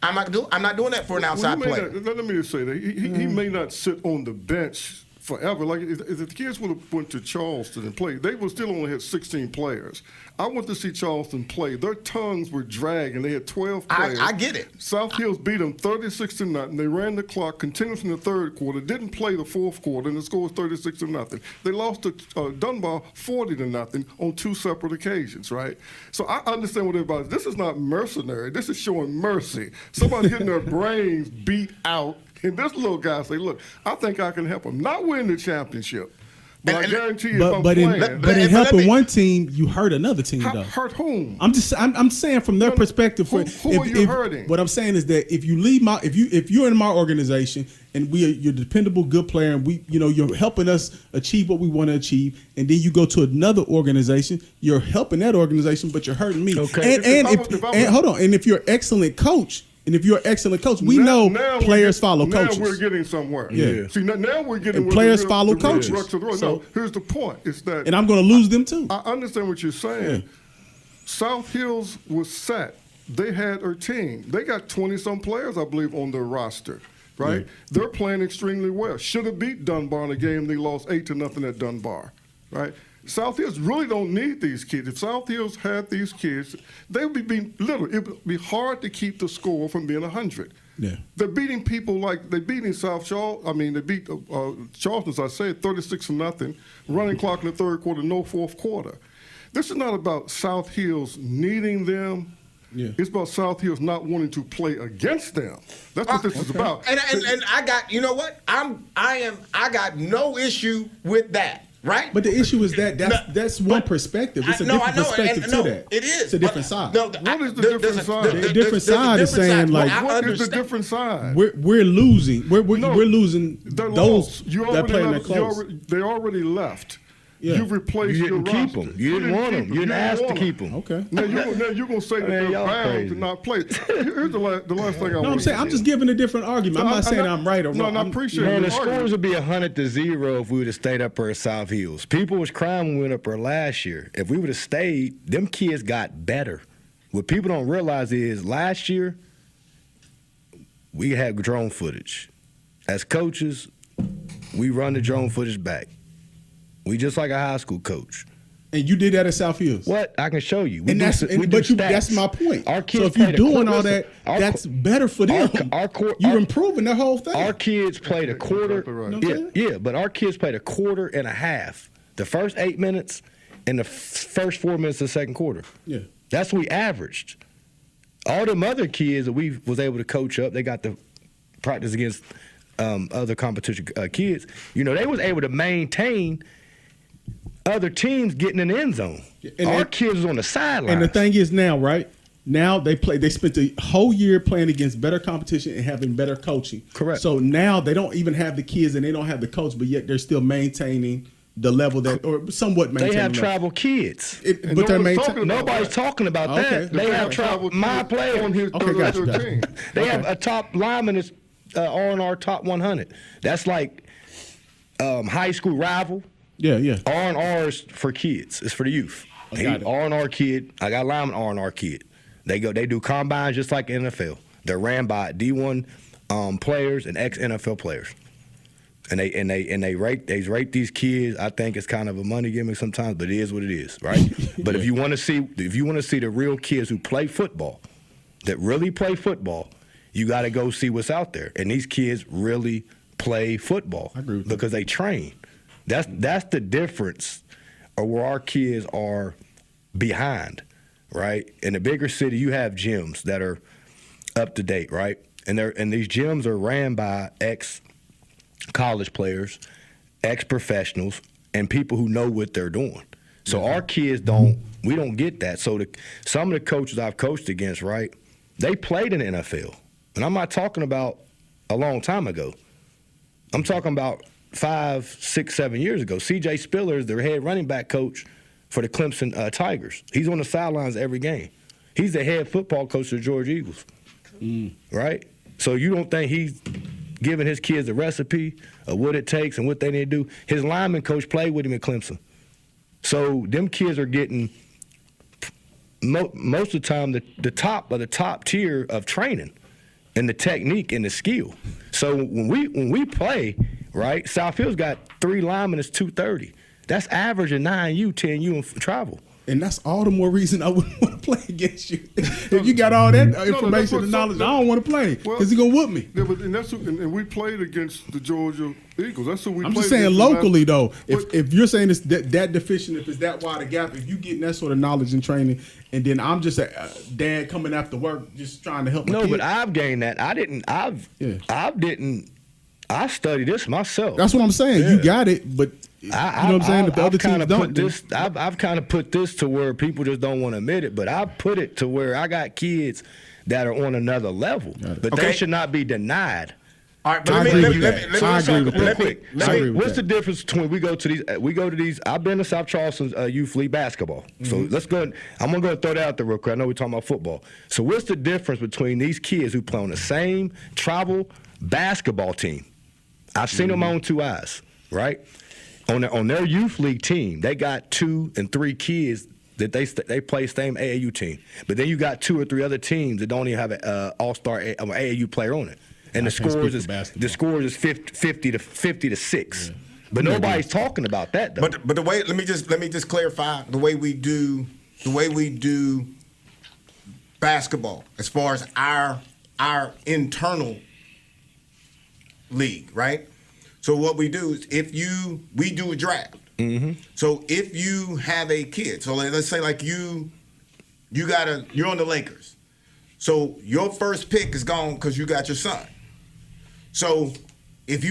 C: I'm not doing that for an outside player.
E: Let me just say that he may not sit on the bench forever. Like if the kids would have went to Charleston and played, they would still only had 16 players. I went to see Charleston play. Their tongues were dragging. They had 12 players.
C: I get it.
E: South Hills beat them 36-0. They ran the clock continuous in the third quarter. Didn't play the fourth quarter, and the score was 36-0. They lost to Dunbar 40-0 on 2 separate occasions. Right. So I understand what everybody. This is not mercenary. This is showing mercy. Somebody getting their brains beat out, and this little guy say, "Look, I think I can help them. Not win the championship." But I guarantee you, if I'm playing,
D: but in helping one team, you hurt another team, though.
E: Hurt whom?
D: I'm saying from their perspective.
E: Who are you hurting?
D: What I'm saying is that if you leave if you're in my organization and you're a dependable, good player, and you're helping us achieve what we want to achieve, and then you go to another organization, you're helping that organization, but you're hurting me.
E: Okay.
D: Hold on. And if you're an excellent coach. We know players follow coaches.
E: Now we're getting somewhere.
D: Yeah.
E: See, now we're getting
D: and players follow coaches.
E: No, here's the point. It's that,
D: and I'm going to lose them too.
E: I understand what you're saying. Yeah. South Hills was set. They had their team. They got 20-some players, I believe, on their roster. Right? Yeah. They're playing extremely well. Should have beat Dunbar in a game. They lost 8-0 at Dunbar. Right? South Hills really don't need these kids. If South Hills had these kids, they would be being little. It would be hard to keep the score from being 100.
D: Yeah.
E: They're beating people like they beating South Charleston. I mean, they beat Charleston, as I said, 36-0. Running clock in the third quarter, no fourth quarter. This is not about South Hills needing them.
D: Yeah.
E: It's about South Hills not wanting to play against them. That's what this is about.
C: And I got, you know what? I got no issue with that. Right,
D: but the issue is that's one perspective. It's a different perspective to that.
C: It is.
D: It's a different side.
E: What is the different side?
D: The different side is saying like,
E: what is the different side?
D: We're losing. We're losing those that play in the close.
E: They already left.
D: Yeah.
E: You've replaced
F: you
E: your
F: didn't keep them. You didn't want them. You didn't ask to keep them.
D: Okay.
E: Now you're gonna say that they're bound to not play. Here's the last thing I want.
D: No, I'm saying I'm just giving a different argument. I'm not saying I'm right or wrong.
E: No, I appreciate
F: it. Man, the
E: argument.
F: scores would be 100-0 if we would have stayed up there at South Hills. People was crying when we went up there last year. If we would have stayed, them kids got better. What people don't realize is last year we had drone footage. As coaches, we run the drone footage back. We just like a high school coach.
D: And you did that at South Hills.
F: What? I can show you.
D: That's my point.
F: Our kids
D: so if you're doing all that, that's better for them. You're improving the whole thing.
F: Our kids played a quarter.
E: Exactly right.
F: Yeah, but our kids played a quarter and a half. The first 8 minutes and the first 4 minutes of the second quarter.
D: Yeah.
F: That's what we averaged. All them other kids that we was able to coach up, they got to practice against other competition kids. You know, they was able to maintain other teams getting in the end zone. And our kids was on the sideline.
D: And the thing is now, right? Now they spent the whole year playing against better competition and having better coaching.
F: Correct.
D: So now they don't even have the kids and they don't have the coach, but yet they're still maintaining the level that, or somewhat maintaining.
F: They have travel kids.
D: But they're maintaining.
F: Nobody's talking about that.
D: Okay.
F: They have travel. My player.
D: Okay, gotcha.
F: They have a top lineman that's R&R top 100. That's like high school rival.
D: Yeah.
F: R&R's for kids. It's for the youth. R&R kid. I got a lineman R&R kid. They do combines just like NFL. They're ran by D1 players and ex-NFL players. And they rate these kids. I think it's kind of a money gimmick sometimes, but it is what it is, right? But if you want to see the real kids who play football, that really play football, you got to go see what's out there. And these kids really play football because they train. That's the difference, or where our kids are behind, right? In the bigger city, you have gyms that are up to date, right? And these gyms are ran by ex-college players, ex-professionals, and people who know what they're doing. So our kids we don't get that. So some of the coaches I've coached against, right, they played in the NFL. And I'm not talking about a long time ago. I'm talking about 5, 6, 7 years ago. C.J. Spiller is their head running back coach for the Clemson Tigers. He's on the sidelines every game. He's the head football coach of the Georgia Eagles, right? So you don't think he's giving his kids a recipe of what it takes and what they need to do? His lineman coach played with him at Clemson. So them kids are getting, most of the time, the top of the top tier of training and the technique and the skill. So when we play, right? Southfield's got 3 linemen that's 230. That's average of 9U, 10U in travel.
D: And that's all the more reason I wouldn't want to play against you. If you got all that information and knowledge, I don't want to play because he's going to whoop me.
E: Yeah, and we played against the Georgia Eagles. That's who we played.
D: I'm just saying locally, though. If you're saying it's that deficient, if it's that wide a gap, if you getting that sort of knowledge and training, and then I'm just a dad coming after work just trying to help my kid.
F: But I've gained that. I studied this myself.
D: That's what I'm saying. You got it, but you know what I'm saying? If the other teams don't,
F: I've kind of put this to where people just don't want to admit it, but I put it to where I got kids that are on another level, but they should not be denied.
C: All right, but let me
F: What's the difference between we go to these? I've been to South Charleston's youth league basketball, so let's go. I'm gonna go throw that out there real quick. I know we're talking about football. So what's the difference between these kids who play on the same travel basketball team? I've seen them on 2 eyes, right? On their youth league team, they got 2 and 3 kids that they play same AAU team. But then you got 2 or 3 other teams that don't even have an all-star AAU player on it. And the scores is 50 to 6. Yeah. But nobody's talking about that though.
C: But the way let me just clarify the way we do basketball as far as our internal league, right? So what we do is we do a draft. Mm-hmm. So if you have a kid, so let's say like you're on the Lakers. So your first pick is gone because you got your son. So if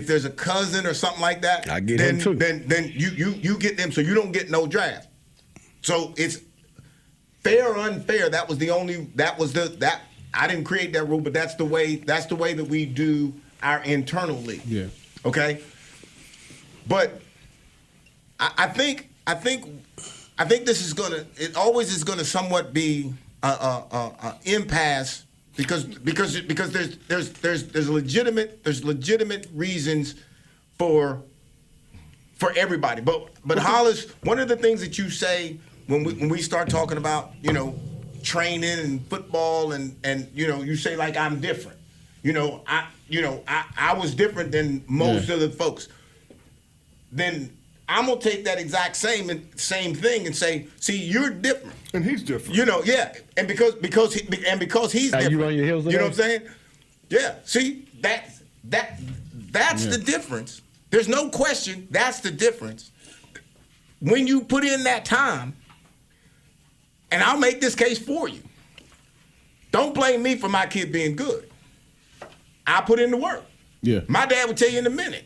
C: there's a cousin or something like that,
F: I get him too.
C: Then you get them, so you don't get no draft. So it's fair or unfair. I didn't create that rule, but that's the way that we do our internal league.
D: Yeah.
C: Okay. But I think this is always is gonna somewhat be a impasse because there's legitimate reasons for everybody. But Hollis, one of the things that you say when we start talking about training and football and you say like I'm different. I was different than most of the folks. Then I'm gonna take that exact same thing and say, see, you're different.
E: And he's different.
C: And because he's different.
F: You on your heels?
C: You know what I'm saying? Yeah. See, that's the difference. There's no question. That's the difference. When you put in that time, and I'll make this case for you. Don't blame me for my kid being good. I put in the work.
D: Yeah.
C: My dad would tell you in a minute.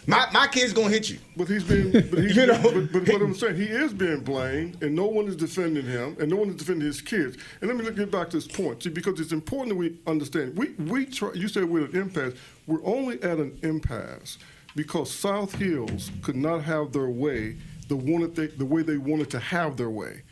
C: My kid's gonna hit you.
E: But but what I'm saying, he is being blamed, and no one is defending him, and no one is defending his kids. And let me get back to this point, see, because it's important that we understand. We try. You said we're at an impasse. We're only at an impasse because South Hills could not have their way the way they wanted to have their way.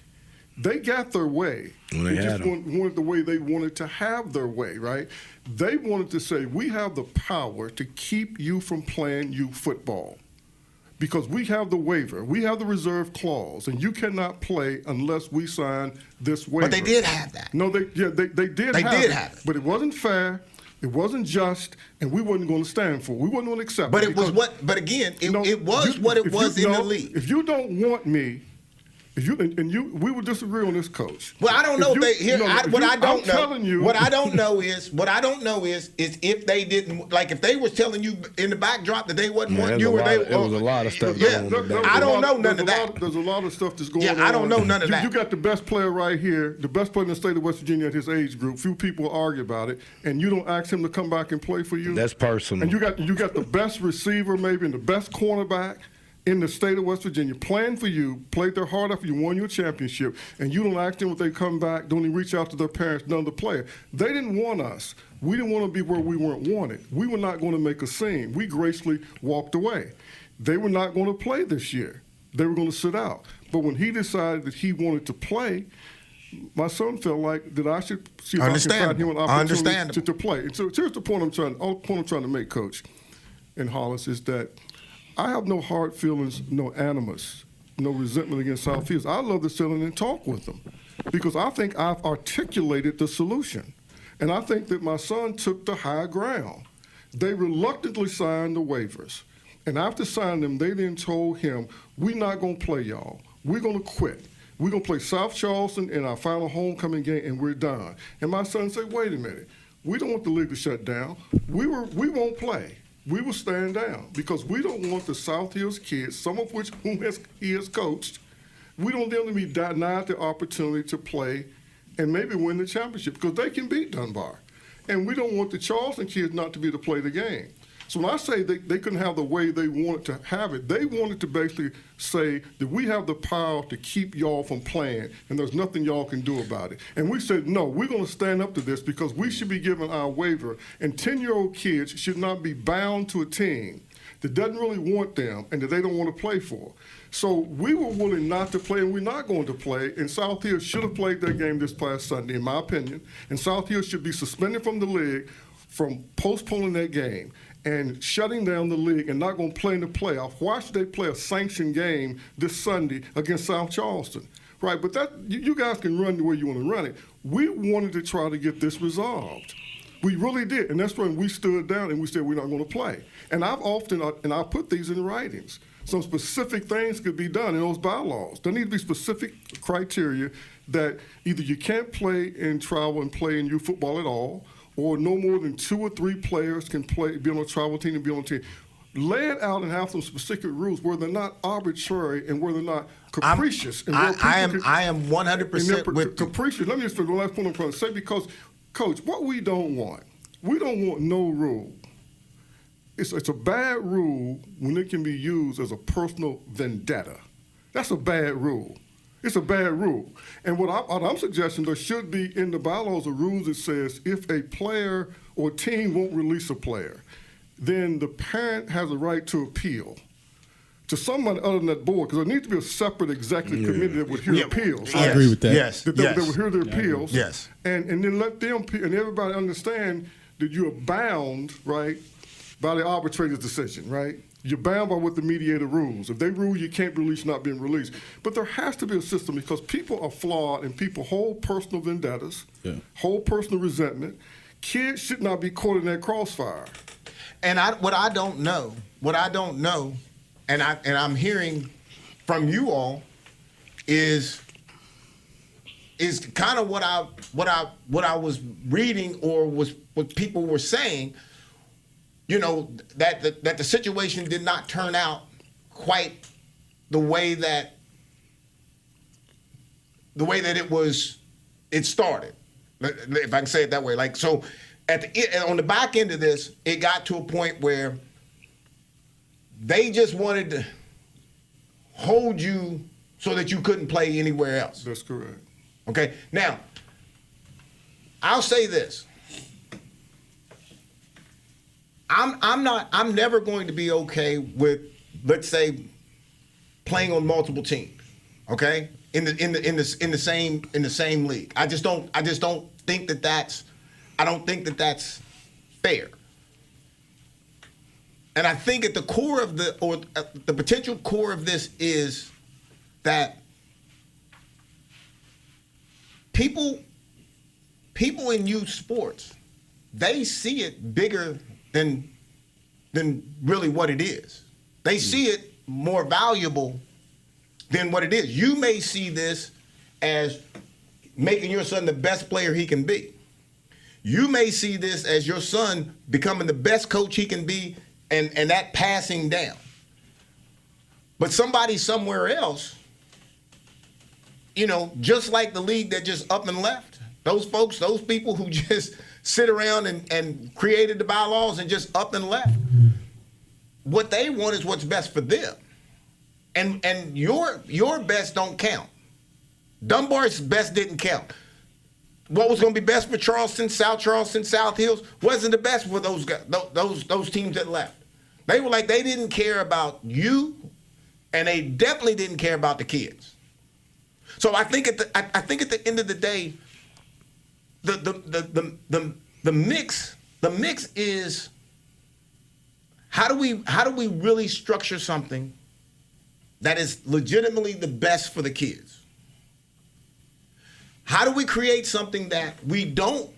E: They got their way. They just wanted the way they wanted to have their way, right? They wanted to say, we have the power to keep you from playing youth football because we have the waiver, we have the reserve clause, and you cannot play unless we sign this waiver.
C: But they did have that.
E: No, they did have it. But it wasn't fair. It wasn't just, and we wasn't going to stand for it. We wasn't going to accept
C: but
E: it.
C: But again, it was what it was in the league.
E: If you don't want me, we would disagree on this, Coach.
C: Well, I don't know What I don't know is if they didn't, like if they was telling you in the backdrop that they wasn't wanting you,
F: there was a lot of stuff.
C: I don't know none of that.
E: There's a lot of stuff that's going on.
C: Yeah, I don't know none of that.
E: You got the best player right here, the best player in the state of West Virginia at his age group. Few people argue about it, and you don't ask him to come back and play for you.
F: That's personal.
E: And you got the best receiver, maybe, and the best cornerback in the state of West Virginia, playing for you, played their heart off, you won your championship, and you don't ask them if they come back, don't even reach out to their parents, none of the player. They didn't want us. We didn't want to be where we weren't wanted. We were not going to make a scene. We gracefully walked away. They were not going to play this year. They were going to sit out. But when he decided that he wanted to play, my son felt like that I should see if I can find him an opportunity to play. And so here's the point I'm trying to make, Coach, and Hollis, is that I have no hard feelings, no animus, no resentment against South Hills. I love to sit in and talk with them because I think I've articulated the solution. And I think that my son took the high ground. They reluctantly signed the waivers. And after signing them, they then told him, we're not going to play y'all. We're going to quit. We're going to play South Charleston in our final homecoming game, and we're done. And my son said, wait a minute. We don't want the league to shut down. We won't play. We will stand down because we don't want the South Hills kids, some of which he has coached, we don't want them to be denied the opportunity to play and maybe win the championship because they can beat Dunbar. And we don't want the Charleston kids not to be able to play the game. So when I say they couldn't have the way they wanted to have it, they wanted to basically say that we have the power to keep y'all from playing, and there's nothing y'all can do about it. And we said, no, we're going to stand up to this because we should be given our waiver, and 10-year-old kids should not be bound to a team that doesn't really want them and that they don't want to play for. So we were willing not to play, and we're not going to play, and South Hill should have played that game this past Sunday, in my opinion, and South Hill should be suspended from the league from postponing that game and shutting down the league and not going to play in the playoff. Why should they play a sanctioned game this Sunday against South Charleston? Right, but that you guys can run the way you want to run it. We wanted to try to get this resolved. We really did, and that's when we stood down and we said we're not going to play. And I've often, and I put these in writings, some specific things could be done in those bylaws. There need to be specific criteria that either you can't play in travel and play in youth football at all, or no more than 2 or 3 players can be on a travel team and be on a team. Lay it out and have some specific rules where they're not arbitrary and where they're not capricious.
C: I am 100% with
E: capricious. Let me just finish the last point I'm trying to say, because, Coach, what we don't want no rule. It's a bad rule when it can be used as a personal vendetta. That's a bad rule. It's a bad rule. And what I'm suggesting, there should be in the bylaws a rule that says if a player or team won't release a player, then the parent has a right to appeal to someone other than that board, because there needs to be a separate executive committee that would hear appeals.
D: I agree with that.
C: Yes.
E: That would hear their appeals.
C: Yes.
E: And then let them, and everybody understand that you are bound, right, by the arbitrator's decision, right? You're bound by what the mediator rules. If they rule you can't release, not being released. But there has to be a system, because people are flawed and people hold personal vendettas, hold personal resentment. Kids should not be caught in that crossfire.
C: And what I don't know, and I'm hearing from you all is kind of what I was reading, or was what people were saying. You know, that the situation did not turn out quite the way that it started, if I can say it that way. Like, so on the back end of this, it got to a point where they just wanted to hold you so that you couldn't play anywhere else.
E: That's correct.
C: Okay, now, I'll say this. I'm never going to be okay with, let's say, playing on multiple teams, okay? In the same league. I don't think that that's fair. And I think at the core of the potential core of this is that people in youth sports, they see it bigger than really what it is. They see it more valuable than what it is. You may see this as making your son the best player he can be. You may see this as your son becoming the best coach he can be, and that passing down. But somebody somewhere else, you know, just like the league that just up and left, those folks, those people who just sit around and created the bylaws and just up and left, what they want is what's best for them. And your best don't count. Dunbar's best didn't count. What was going to be best for Charleston, South Hills, wasn't the best for those guys, those teams that left. They were like, they didn't care about you, and they definitely didn't care about the kids. So I think at the end of the day, the mix is, how do we really structure something that is legitimately the best for the kids? How do we create something that we don't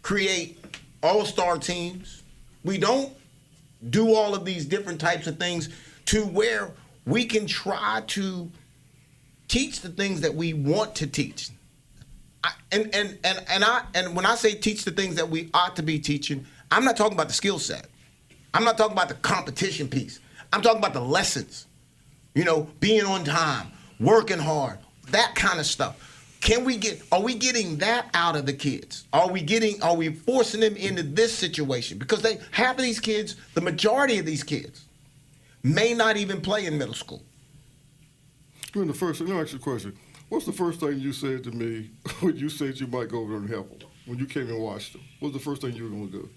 C: create all-star teams We don't do all of these different types of things to where we can try to teach the things that we want to teach. And when I say teach the things that we ought to be teaching, I'm not talking about the skill set. I'm not talking about the competition piece. I'm talking about the lessons. You know, being on time, working hard, that kind of stuff. Are we getting that out of the kids? Are we forcing them into this situation? Because half of these kids, the majority of these kids, may not even play in middle school.
E: Let me ask you a question. What's the first thing you said to me when you said you might go over there and help them? When you came and watched them, what's the first thing you were going to do?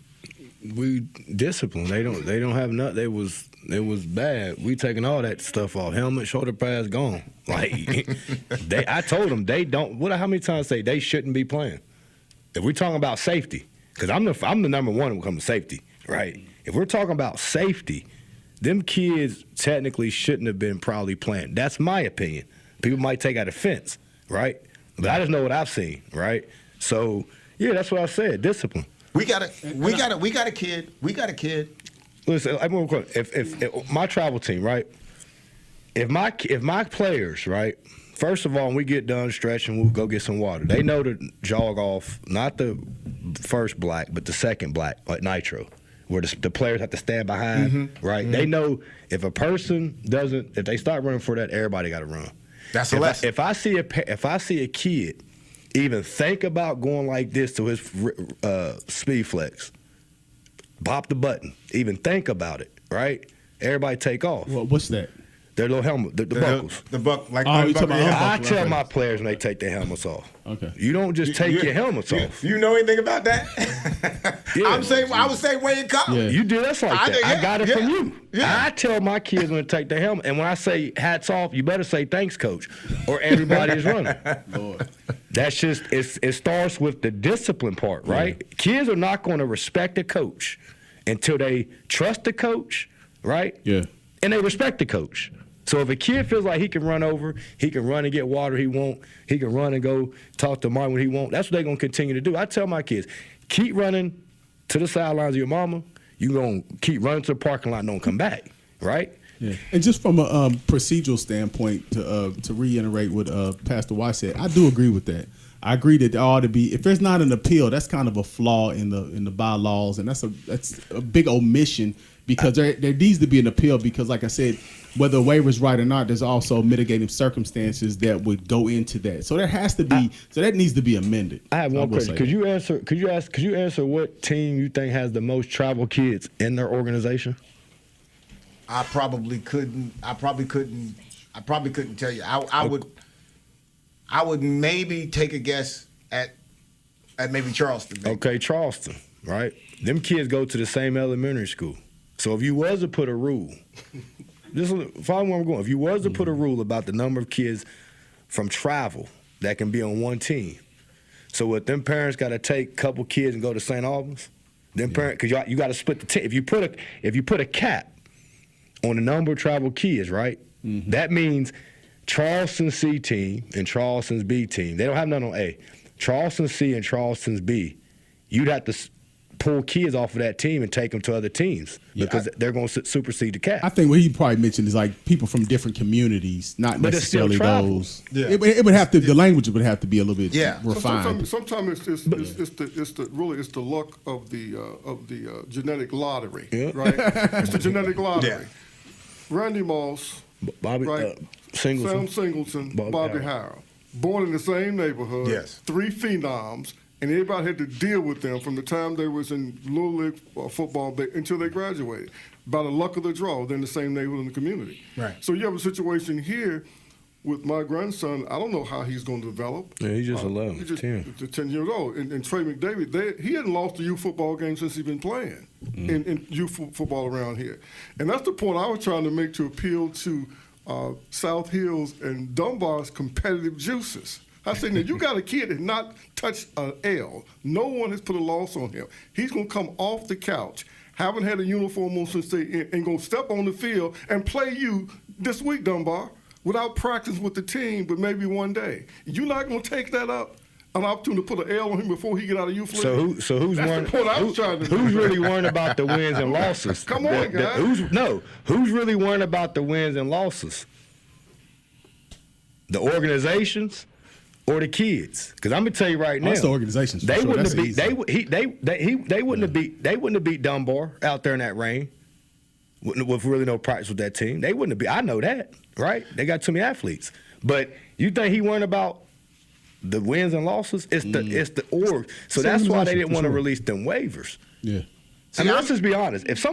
F: We discipline. They don't have nothing. It was bad. We taking all that stuff off. Helmet, shoulder pads, gone. Like I told them they don't. How many times say they shouldn't be playing? If we're talking about safety, because I'm the number one when it comes to safety, right? If we're talking about safety, them kids technically shouldn't have been probably playing. That's my opinion. People might take out offense, right? But I just know what I've seen, right? So yeah, that's what I said. Discipline. We got a kid. Listen, if my travel team, right? If my players, right? First of all, when we get done stretching, we'll go get some water. They know to jog off, not the first black, but the second black, like nitro, where the players have to stand behind, right? Mm-hmm. They know if a person if they start running for that, everybody got to run.
C: That's a lesson.
F: If I see a kid even think about going like this to his speed flex, pop the button, even think about it, right? Everybody take off.
D: Well, what's that?
F: Their little helmet, the buckles.
C: The buckle, like
F: I tell my players when they take their helmets off.
D: Okay.
F: You don't just take your helmets off.
C: You know anything about that?
F: Yeah,
C: I was saying way in college.
F: Yeah. You did us like that. I got it from you.
C: Yeah.
F: I tell my kids when to take their helmet, and when I say hats off, you better say thanks, coach, or everybody is running.
D: Lord.
F: That's just it starts with the discipline part, right? Yeah. Kids are not going to respect the coach until they trust the coach, right?
D: Yeah.
F: And they respect the coach. So if a kid feels like he can run over, he can run and get water he won't, he can run and go talk to mom when he won't, that's what they're going to continue to do. I tell my kids, keep running to the sidelines of your mama, you're going to keep running to the parking lot and don't come back, right?
D: Yeah. And just from a procedural standpoint, to reiterate what Pastor White said, I do agree with that. I agree that there ought to be, if there's not an appeal, that's kind of a flaw in the bylaws, and that's a big omission, because there needs to be an appeal, because like I said, whether a waiver is right or not, there's also mitigating circumstances that would go into that. So there has to be, that needs to be amended.
F: I have one question. Could you answer what team you think has the most travel kids in their organization?
C: I probably couldn't tell you. I would maybe take a guess at maybe Charleston. Maybe.
F: Okay, Charleston, right? Them kids go to the same elementary school. So if you was to put a rule, just follow where I'm going. If you was to put a rule about the number of kids from travel that can be on one team, so what them parents got to take a couple kids and go to St. Albans, them parents, because you got to split the team. If you put a cap on the number of travel kids, right? Mm-hmm. That means Charleston C team and Charleston's B team, they don't have none on A. Charleston C and Charleston's B, you'd have to pull kids off of that team and take them to other teams because they're going to supersede the cap.
D: I think what he probably mentioned is like people from different communities, not necessarily those.
F: Yeah.
D: It would have to, the language would have to be a little bit refined.
E: Sometimes it's the luck of the genetic lottery, right? It's the genetic lottery. Yeah. Randy Moss,
F: Bobby,
E: right?
F: Singleton,
E: Sam Singleton, Bobby Harrell, born in the same neighborhood.
C: Yes.
E: 3 phenoms. And everybody had to deal with them from the time they was in Little League football until they graduated. By the luck of the draw, they're in the same neighborhood in the community.
C: Right.
E: So you have a situation here with my grandson. I don't know how he's going to develop.
F: Yeah, he's just 11,
E: he's just
F: 10.
E: 10 years old. And Trey McDavid, he hadn't lost a youth football game since he's been playing in youth football around here. And that's the point I was trying to make to appeal to South Hills and Dunbar's competitive juices. I say, now you got a kid that not touched an L. No one has put a loss on him. He's going to come off the couch, haven't had a uniform on since and going to step on the field and play you this week, Dunbar, without practice with the team, but maybe one day. You're not going to take that up? an opportunity to put an L on him before he get out of youth league?
F: So who's
E: That's
F: worrying?
E: the point I was trying to
F: Who's
E: make.
F: really worrying about the wins and losses?
E: Come on, guys.
F: Who's really worrying about the wins and losses? The organizations or the kids? Because I'm gonna tell you right now,
D: That's the organizations.
F: They
D: for sure.
F: wouldn't
D: That's
F: have beat.
D: easy.
F: They wouldn't have beat Dunbar out there in that rain with really no practice with that team. They wouldn't have beat. I know that, right? They got too many athletes. But you think he worrying about the wins and losses? It's the org. So that's why they didn't want to release them waivers.
D: Yeah.
F: I mean, let's just be honest. If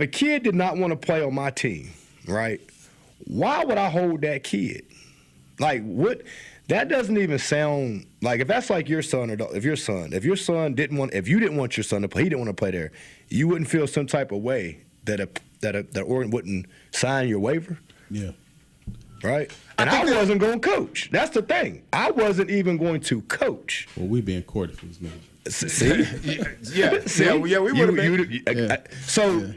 F: a kid did not want to play on my team, right? Why would I hold that kid? Like, what? That doesn't even sound like, if that's like your son, or if your son didn't want, if you didn't want your son to play, he didn't want to play there, you wouldn't feel some type of way that Oregon wouldn't sign your waiver.
D: Yeah.
F: Right? And I wasn't going to coach. That's the thing. I wasn't even going to coach.
D: Well, we being courted for this man.
F: See?
C: Yeah, we would have been.
F: So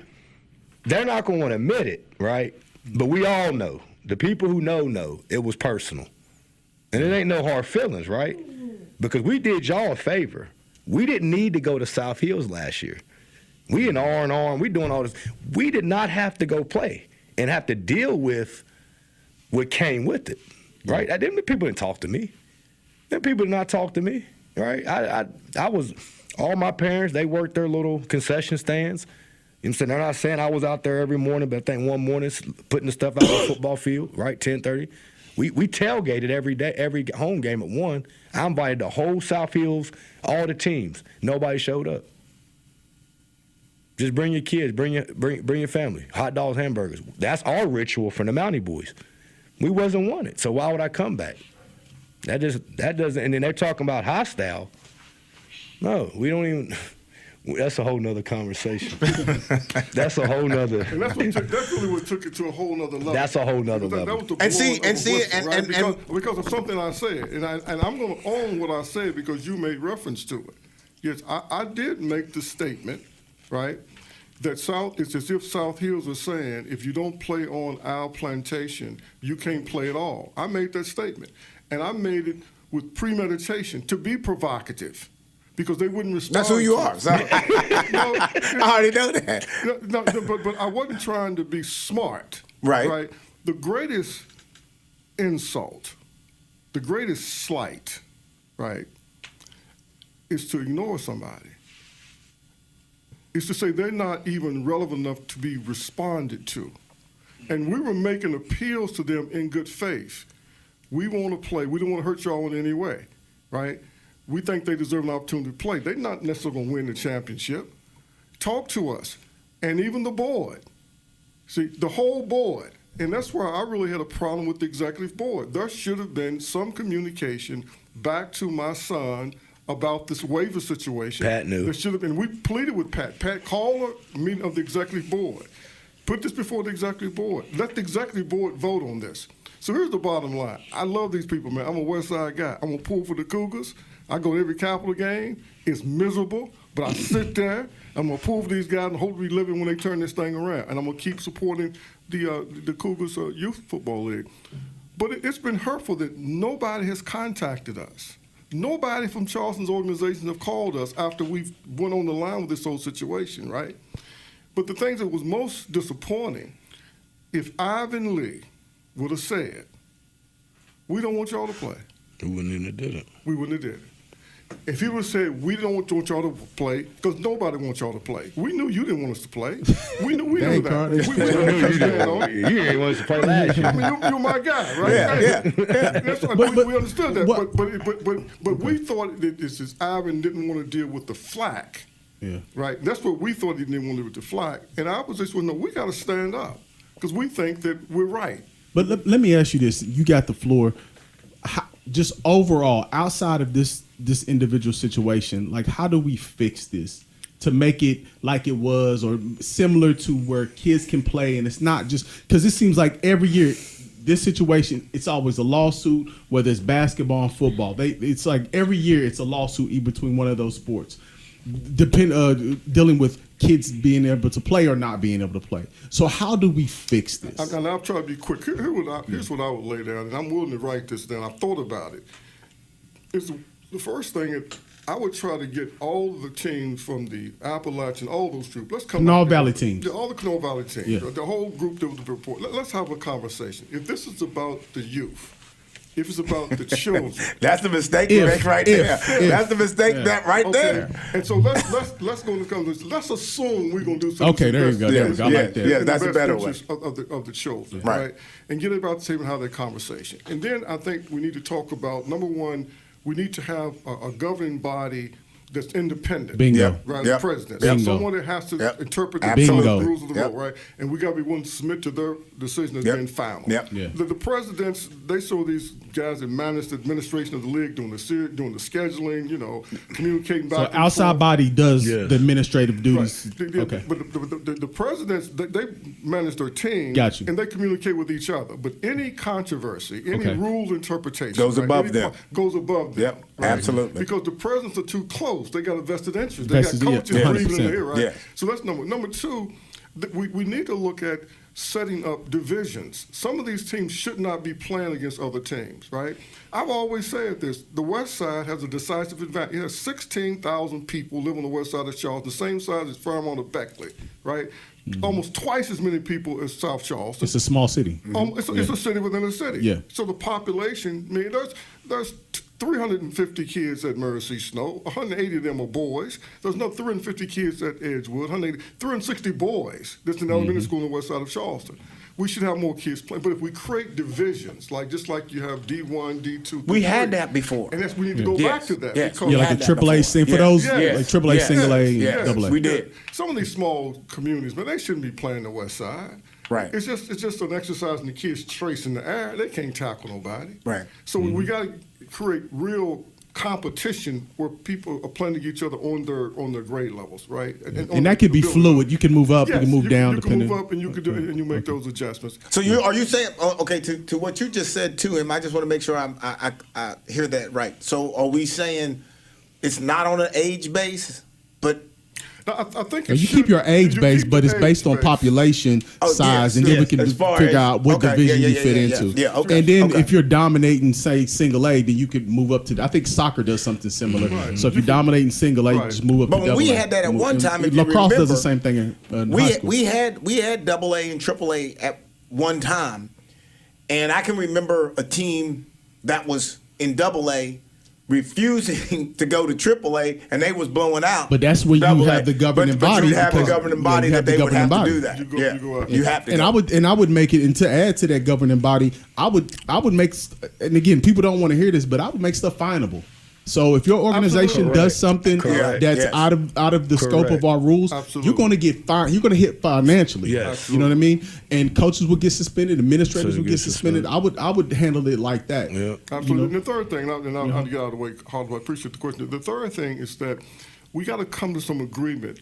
F: they're not going to want to admit it, right? But we all know. The people who know it was personal. And it ain't no hard feelings, right? Because we did y'all a favor. We didn't need to go to South Hills last year. We in R&R, and we doing all this. We did not have to go play and have to deal with what came with it, right? Them people didn't talk to me. Them people did not talk to me, right? I was, all my parents, they worked their little concession stands. You know what I'm saying? They're not saying I was out there every morning, but I think one morning putting the stuff out on the football field, right, 10:30. We tailgated every day, every home game at 1. I invited the whole South Hills, all the teams. Nobody showed up. Just bring your kids, bring your family. Hot dogs, hamburgers. That's our ritual for the Mounty boys. We wasn't wanted, so why would I come back? That doesn't. And then they're talking about hostile. No, we don't even. That's a whole nother conversation. That's a whole nother.
E: And that's really what took it to a whole nother level.
F: That's a whole nother level.
E: That was the because of something I said, and I'm going to own what I said because you made reference to it. Yes, I did make the statement, right, that it's as if South Hills are saying, if you don't play on our plantation, you can't play at all. I made that statement, and I made it with premeditation to be provocative. Because they wouldn't respond.
C: That's who you are. So I already know that.
E: No, but I wasn't trying to be smart.
C: Right.
E: The greatest insult, the greatest slight, right, is to ignore somebody. It's to say they're not even relevant enough to be responded to. And we were making appeals to them in good faith. We want to play. We don't want to hurt y'all in any way, right? We think they deserve an opportunity to play. They're not necessarily going to win the championship. Talk to us. And even the board. See, the whole board. And that's where I really had a problem with the executive board. There should have been some communication back to my son about this waiver situation.
F: Pat knew.
E: There should have been. We pleaded with Pat. Pat called a meeting of the executive board. Put this before the executive board. Let the executive board vote on this. So here's the bottom line. I love these people, man. I'm a West Side guy. I'm going to pull for the Cougars. I go to every Capital game. It's miserable, but I sit there. I'm going to pull for these guys and hope we live in when they turn this thing around. And I'm going to keep supporting the Cougars Youth Football League. But it's been hurtful that nobody has contacted us. Nobody from Charleston's organization have called us after we went on the line with this whole situation, right? But the thing that was most disappointing, if Ivan Lee would have said, we don't want y'all to play.
F: We wouldn't even have did it.
E: We wouldn't have did it. If he would have said, we don't want y'all to play, because nobody wants y'all to play. We knew you didn't want us to play. We knew that.
F: You didn't want us to play last year.
E: I mean, you're my guy, right?
C: Yeah.
E: That's right. We understood that. But we thought that this is Ivan didn't want to deal with the flack.
D: Yeah.
E: Right? That's what we thought he didn't want to deal with the flack. And our position was, no, we got to stand up because we think that we're right.
D: But let me ask you this. You got the floor. Just overall, outside of this individual situation, like how do we fix this to make it like it was or similar to where kids can play and it's not just because it seems like every year this situation, it's always a lawsuit, whether it's basketball and football. It's like every year it's a lawsuit between one of those sports, dealing with kids being able to play or not being able to play. So how do we fix this?
E: And I'll try to be quick. Here's what I would lay down, and I'm willing to write this down. I thought about it. is the first thing. I would try to get all the teams from the Appalachian, all those groups. Let's come.
D: Kanawha Valley teams.
E: Yeah, all the Kanawha Valley teams.
D: Yeah.
E: The whole group that was the report. Let's have a conversation. If this is about the youth, if it's about the children,
C: That's the mistake you make right there. That's the mistake that right there.
E: And so let's go to let's assume we're going to do something.
D: Okay, there you go. There we go. I like that.
C: Yeah,
E: in
C: that's
E: the
C: a
E: best
C: better way.
E: interest of the children,
C: Right.
E: right? And get about the table and have that conversation. And then I think we need to talk about, number one, we need to have a governing body that's independent.
D: Bingo.
C: Yep.
E: Right,
C: Yep.
E: the president.
D: Bingo.
E: Someone that has to
C: Yep.
E: interpret the
C: Absolutely.
E: rules of the
C: Yep.
E: road, right? And we got to be willing to submit to their decision as
C: Yep.
E: being final.
C: Yep.
D: Yeah.
E: The presidents, they saw these guys that manage the administration of the league doing the scheduling, communicating back
D: So
E: and
D: outside
E: forth.
D: body does
F: Yes.
D: the administrative
E: Right.
D: duties. Okay.
E: But the presidents, they manage their team,
D: Got you.
E: and they communicate with each other. But any controversy, any
D: Okay.
E: rule interpretation
C: Goes above
E: any
C: them.
E: Goes above them.
C: Yep, absolutely.
E: Because the presidents are too close. They got a vested interest.
D: Vested,
E: They
D: yeah,
E: got coaches breathing in
D: 100%.
E: the air, right?
C: Yeah.
E: So that's number two. We need to look at setting up divisions. Some of these teams should not be playing against other teams, right? I've always said this. The West Side has a decisive advantage. It has 16,000 people live on the west side of Charleston, the same size as Fairmont or Beckley, right? Almost twice as many people as South Charleston.
D: It's a small city.
E: It's a city within a city.
D: Yeah.
E: So the population, I mean, there's 350 kids at Mercy Snow. 180 of them are boys. There's another 350 kids at Edgewood. 360 boys. That's an elementary school on the west side of Charleston. We should have more kids playing. But if we create divisions, just like you have D1, D2,
C: We had
E: D3,
C: that before.
E: and we need to go
C: Yes.
E: back to that.
C: Yes.
E: because-
D: Yeah, like
C: had
D: a
C: that
D: triple A
C: before.
D: thing for
C: Yes.
D: those,
E: Yes.
D: like triple A,
C: Yes.
D: single A,
C: Yes.
D: and double A.
C: We did.
E: Some of these small communities, man, they shouldn't be playing the west side.
C: Right.
E: It's just an exercise in the kids tracing the air. They can't tackle nobody.
C: Right.
E: So we got to create real competition where people are playing against each other on their grade levels, right?
D: And that could be fluid. You can move up, you can move down,
E: you
D: depending.
E: can move up, and you can do, and you make those adjustments.
C: So are you saying to what you just said to him? I just want to make sure I hear that right. So are we saying it's not on an age base, but
E: Now, I think
D: You keep your age
E: you
D: base,
E: keep
D: but
E: the
D: it's based
E: age
D: on
E: base.
D: population
C: Oh,
D: size,
C: yes,
D: and then we
C: yes.
D: can
C: As far
D: figure
C: as-
D: out what
C: okay,
D: division
C: yeah,
D: you
C: yeah,
D: fit
C: yeah,
D: into.
C: yeah, okay,
D: And then
C: okay.
D: if you're dominating, say, single A, then you could move up to. I think soccer does something similar.
E: Right.
D: So if you're dominating single A, you
E: Right.
D: just move up
C: But
D: to
C: when
D: double
C: we
D: A.
C: had that at one time, if you
D: lacrosse does the
C: remember,
D: same thing in high school.
C: we had double A and triple A at one time, and I can remember a team that was in double A refusing to go to triple A, and they was blowing out.
D: But that's where you
C: double
D: have
C: A.
D: the governing
C: but
D: body
C: you have the
D: because-
C: governing body
D: you
C: that
D: have the
C: they would
D: governing
C: have
D: body.
C: to do that.
E: You go-
C: yeah,
E: you go out.
C: you have to.
D: And
C: go.
D: I would make it, and to add to that governing body, I would make, and again, people don't want to hear this, but I would make stuff finable. So if your organization
E: Absolutely.
D: does something
F: Correct.
D: that's
C: Yes.
D: out of the scope
F: Correct.
D: of our rules,
E: Absolutely.
D: you're going to get fined. You're going to hit financially.
F: Yes.
D: You know what I mean? And coaches will get suspended. Administrators
F: So
D: will
F: you
D: get
F: get
D: suspended. I would handle it like that.
F: Yeah.
E: Absolutely. And the third thing, and I'll get out of the way, Hollis, I appreciate the question. The third thing is that we got to come to some agreement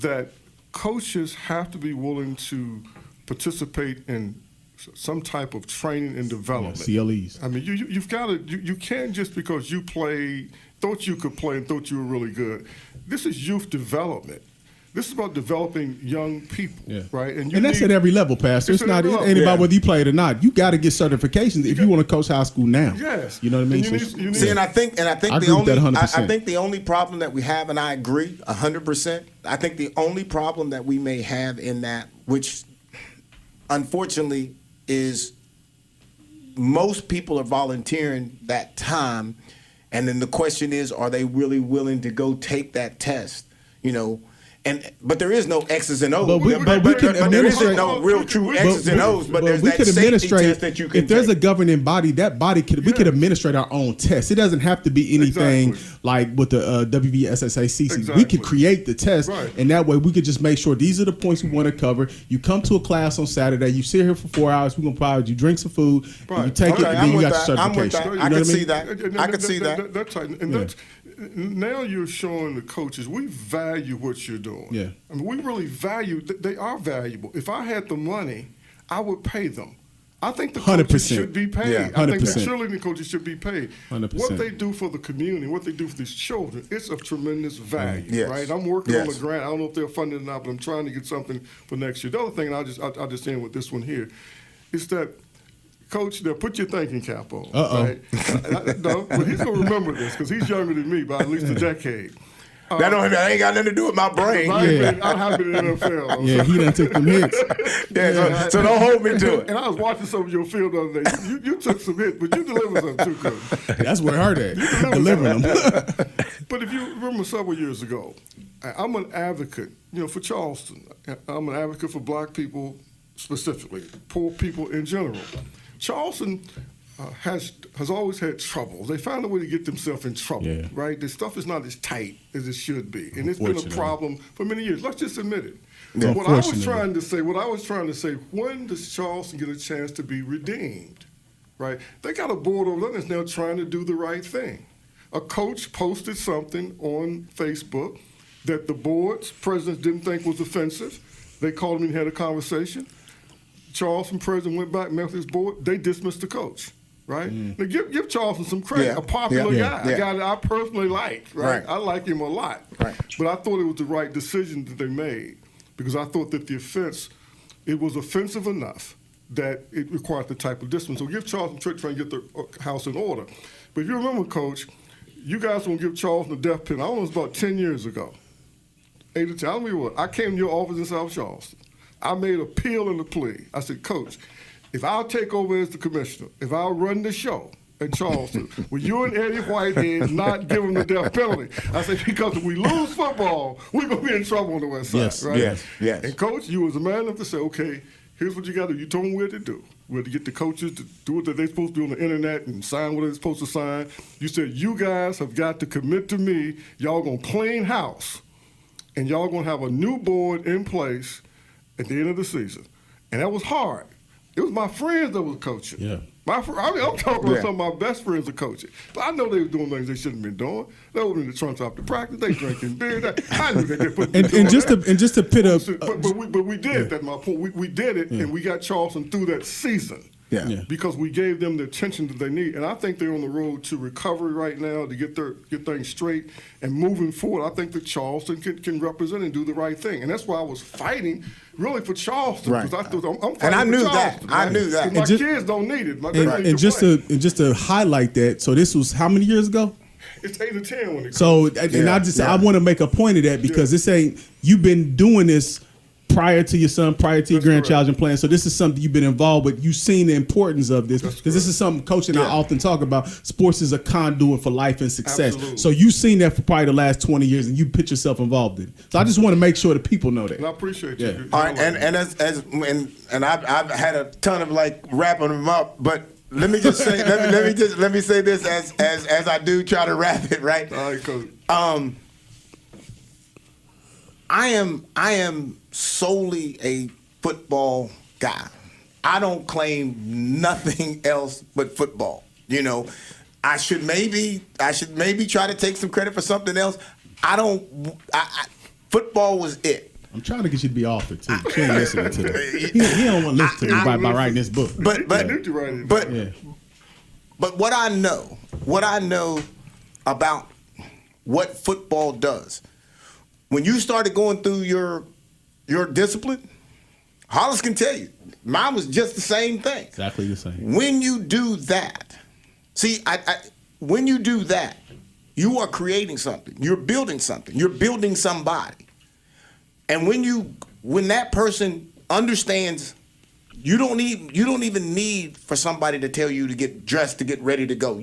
E: that coaches have to be willing to participate in some type of training and development.
D: CLEs.
E: I mean, you've got to, you can't just because you thought you could play and thought you were really good. This is youth development. This is about developing young people,
D: Yeah.
E: right?
D: And that's at every level, Pastor. It's
E: at
D: not
E: every
D: it
E: level.
D: ain't about
C: Yeah.
D: whether you play it or not. You got to get certifications if you want to coach high school now.
E: Yes.
D: You know what I mean?
E: And
D: So-
E: you need-
C: See, and I think
D: I
C: the
D: agree with
C: only
D: that 100%.
C: I think the only problem that we have, and I agree 100%. I think the only problem that we may have in that, which unfortunately is most people are volunteering that time, and then the question is, are they really willing to go take that test? You know, but there is no X's and O's.
D: But we can
C: there isn't
D: administrate-
C: no real true X's and O's. But there's
D: we
C: that
D: could
C: safety
D: administrate
C: test that you can
D: if there's
C: take.
D: a governing body. That body we could administrate our own test. It doesn't have to be anything
E: Exactly.
D: like with the WVSSACC. We
E: Exactly.
D: could create the test,
E: Right.
D: and that way we could just make sure these are the points we want to cover. You come to a class on Saturday. You sit here for 4 hours. We're gonna provide you drink some food. And you
E: Right.
D: take it,
C: Okay,
D: and
C: I'm
D: then you
C: with
D: got your
C: that. I'm with
D: certification.
C: that.
D: You
C: I
D: know
C: can
D: what I
C: see
D: mean?
C: that. I can see that.
E: That's right. And that's, now you're showing the coaches we value what you're doing.
D: Yeah.
E: I mean, we really value. They are valuable. If I had the money, I would pay them. I think the
D: 100%.
E: coaches should be paid.
C: Yeah.
E: I think the
D: 100%.
E: cheerleading coaches should be paid.
D: 100%.
E: What they do for the community, what they do for these children, it's of tremendous value.
C: Yes.
E: Right. I'm working on
C: Yes.
E: a grant. I don't know if they're funded or not, but I'm trying to get something for next year. The other thing, and I'll just end with this one here, is that Coach, now put your thinking cap on.
D: Uh-oh.
E: Right? No, but he's going to remember this because he's younger than me by at least a decade.
C: That ain't got nothing to do with my brain.
E: I have been in the NFL.
D: Yeah, he done took them hits.
C: So don't hold me to it.
E: And I was watching some of your film the other day. You took some hits, but you delivered some too, Coach.
D: That's where it hurt at. Delivering them.
E: But if you remember several years ago, I'm an advocate, for Charleston. I'm an advocate for black people specifically, poor people in general. Charleston has always had trouble. They found a way to get themselves in trouble, right? The stuff is not as tight as it should be, and it's been a problem for many years. Let's just admit it.
D: Yeah.
E: What I was trying to say, when does Charleston get a chance to be redeemed, right? They got a board over there that's now trying to do the right thing. A coach posted something on Facebook that the board's presidents didn't think was offensive. They called him and had a conversation. Charleston president went back, met with his board. They dismissed the coach, right? Now give Charleston some credit. A popular guy, a guy that I personally like, right? I like him a lot. Right. But I thought it was the right decision that they made because I thought that the offense, it was offensive enough that it required the type of discipline. So give Charleston credit trying to get the house in order. But if you remember, Coach, you guys won't give Charleston a death penalty. I don't know, it was about 10 years ago. 8 to 10. I don't know what. I came to your office in South Charleston. I made a appeal and a plea. I said, Coach, if I'll take over as the commissioner, if I'll run the show in Charleston, with you and Eddie Whitehead not give him the death penalty, I said, because if we lose football, we're going to be in trouble on the West Side, right?
C: Yes.
E: And, Coach, you was a man enough to say, okay, here's what you got to do. You told me what to do. We had to get the coaches to do what they're supposed to do on the internet and sign what they're supposed to sign. You said, you guys have got to commit to me. Y'all going to clean house, and y'all going to have a new board in place at the end of the season. And that was hard. It was my friends that was coaching. Yeah. I'm talking about some of my best friends are coaching. But I know they were doing things they shouldn't have been doing. They were in the trunks after practice. They drinking beer. I knew they put
D: and just to pit up.
E: But we did. That's my point. We did it, and we got Charleston through that season. Because we gave them the attention that they need. And I think they're on the road to recovery right now to get things straight. And moving forward, I think that Charleston can represent and do the right thing. And that's why I was fighting really for Charleston. Because I thought I'm fighting
C: and I
E: for
C: knew
E: Charleston.
C: that. I knew that.
E: My kids don't need it.
D: And just to highlight that, so this was how many years ago?
E: It's 8 to 10 when it comes.
D: So I want to make a point of that because this ain't, you've been doing this prior to your son, prior to your grandchild and playing. So this is something you've been involved with. You've seen the importance of this because this is something Coach and I often talk about. Sports is a conduit for life and success. Absolutely. So you've seen that for probably the last 20 years and you put yourself involved in it. So I just want to make sure that people know that.
E: And I appreciate you.
C: All right, and I've had a ton of wrapping them up, but let me just say let me say this as I do try to wrap it, right?
E: All right, Coach.
C: I am solely a football guy. I don't claim nothing else but football. I should maybe try to take some credit for something else. Football was it.
D: I'm trying to get you to be off it too. She ain't listening to that. He don't want to listen to me by writing this book.
C: But what I know about what football does. When you started going through your discipline, Hollis can tell you, mine was just the same thing.
D: Exactly the same.
C: When you do that, when you do that, you are creating something. You're building something. You're building somebody. And when that person understands, you don't even need for somebody to tell you to get dressed, to get ready to go.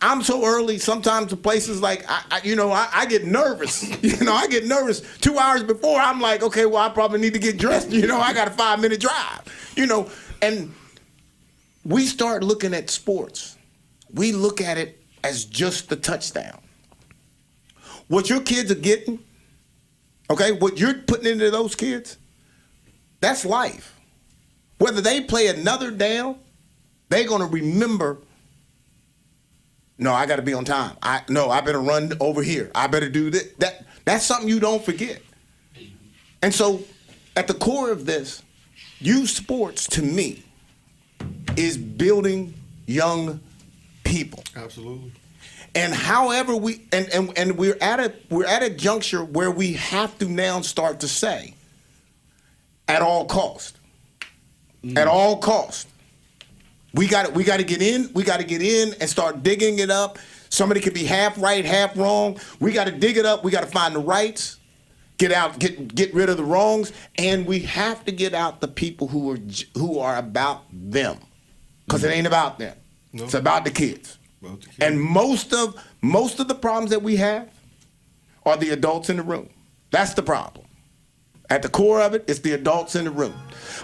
C: I'm so early sometimes to places like I get nervous. I get nervous 2 hours before. I'm like, okay, well, I probably need to get dressed. I got a 5-minute drive. And we start looking at sports. We look at it as just the touchdown. What your kids are getting, okay, what you're putting into those kids, that's life. Whether they play another down, they're gonna remember. No, I got to be on time. I better run over here. I better do this. That's something you don't forget. And so, at the core of this, youth sports to me is building young people.
E: Absolutely.
C: And however and we're at a juncture where we have to now start to say, at all cost, We got to get in. We got to get in and start digging it up. Somebody could be half right, half wrong. We got to dig it up. We got to find the rights. Get rid of the wrongs, and we have to get out the people who are about them, because it ain't about them. No. It's about the kids. And most of the problems that we have are the adults in the room. That's the problem. At the core of it, it's the adults in the room.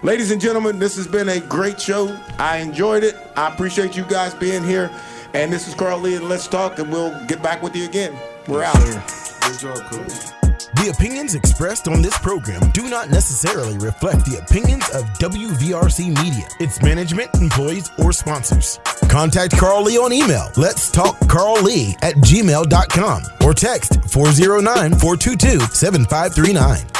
C: Ladies and gentlemen, this has been a great show. I enjoyed it. I appreciate you guys being here. And this is Carl Lee, and Let's Talk, and we'll get back with you again. We're out.
E: Good job, Coach.
B: The opinions expressed on this program do not necessarily reflect the opinions of WVRC Media, its management, employees, or sponsors. Contact Carl Lee on email, letstalkcarllee@gmail.com, or text 409-422-7539.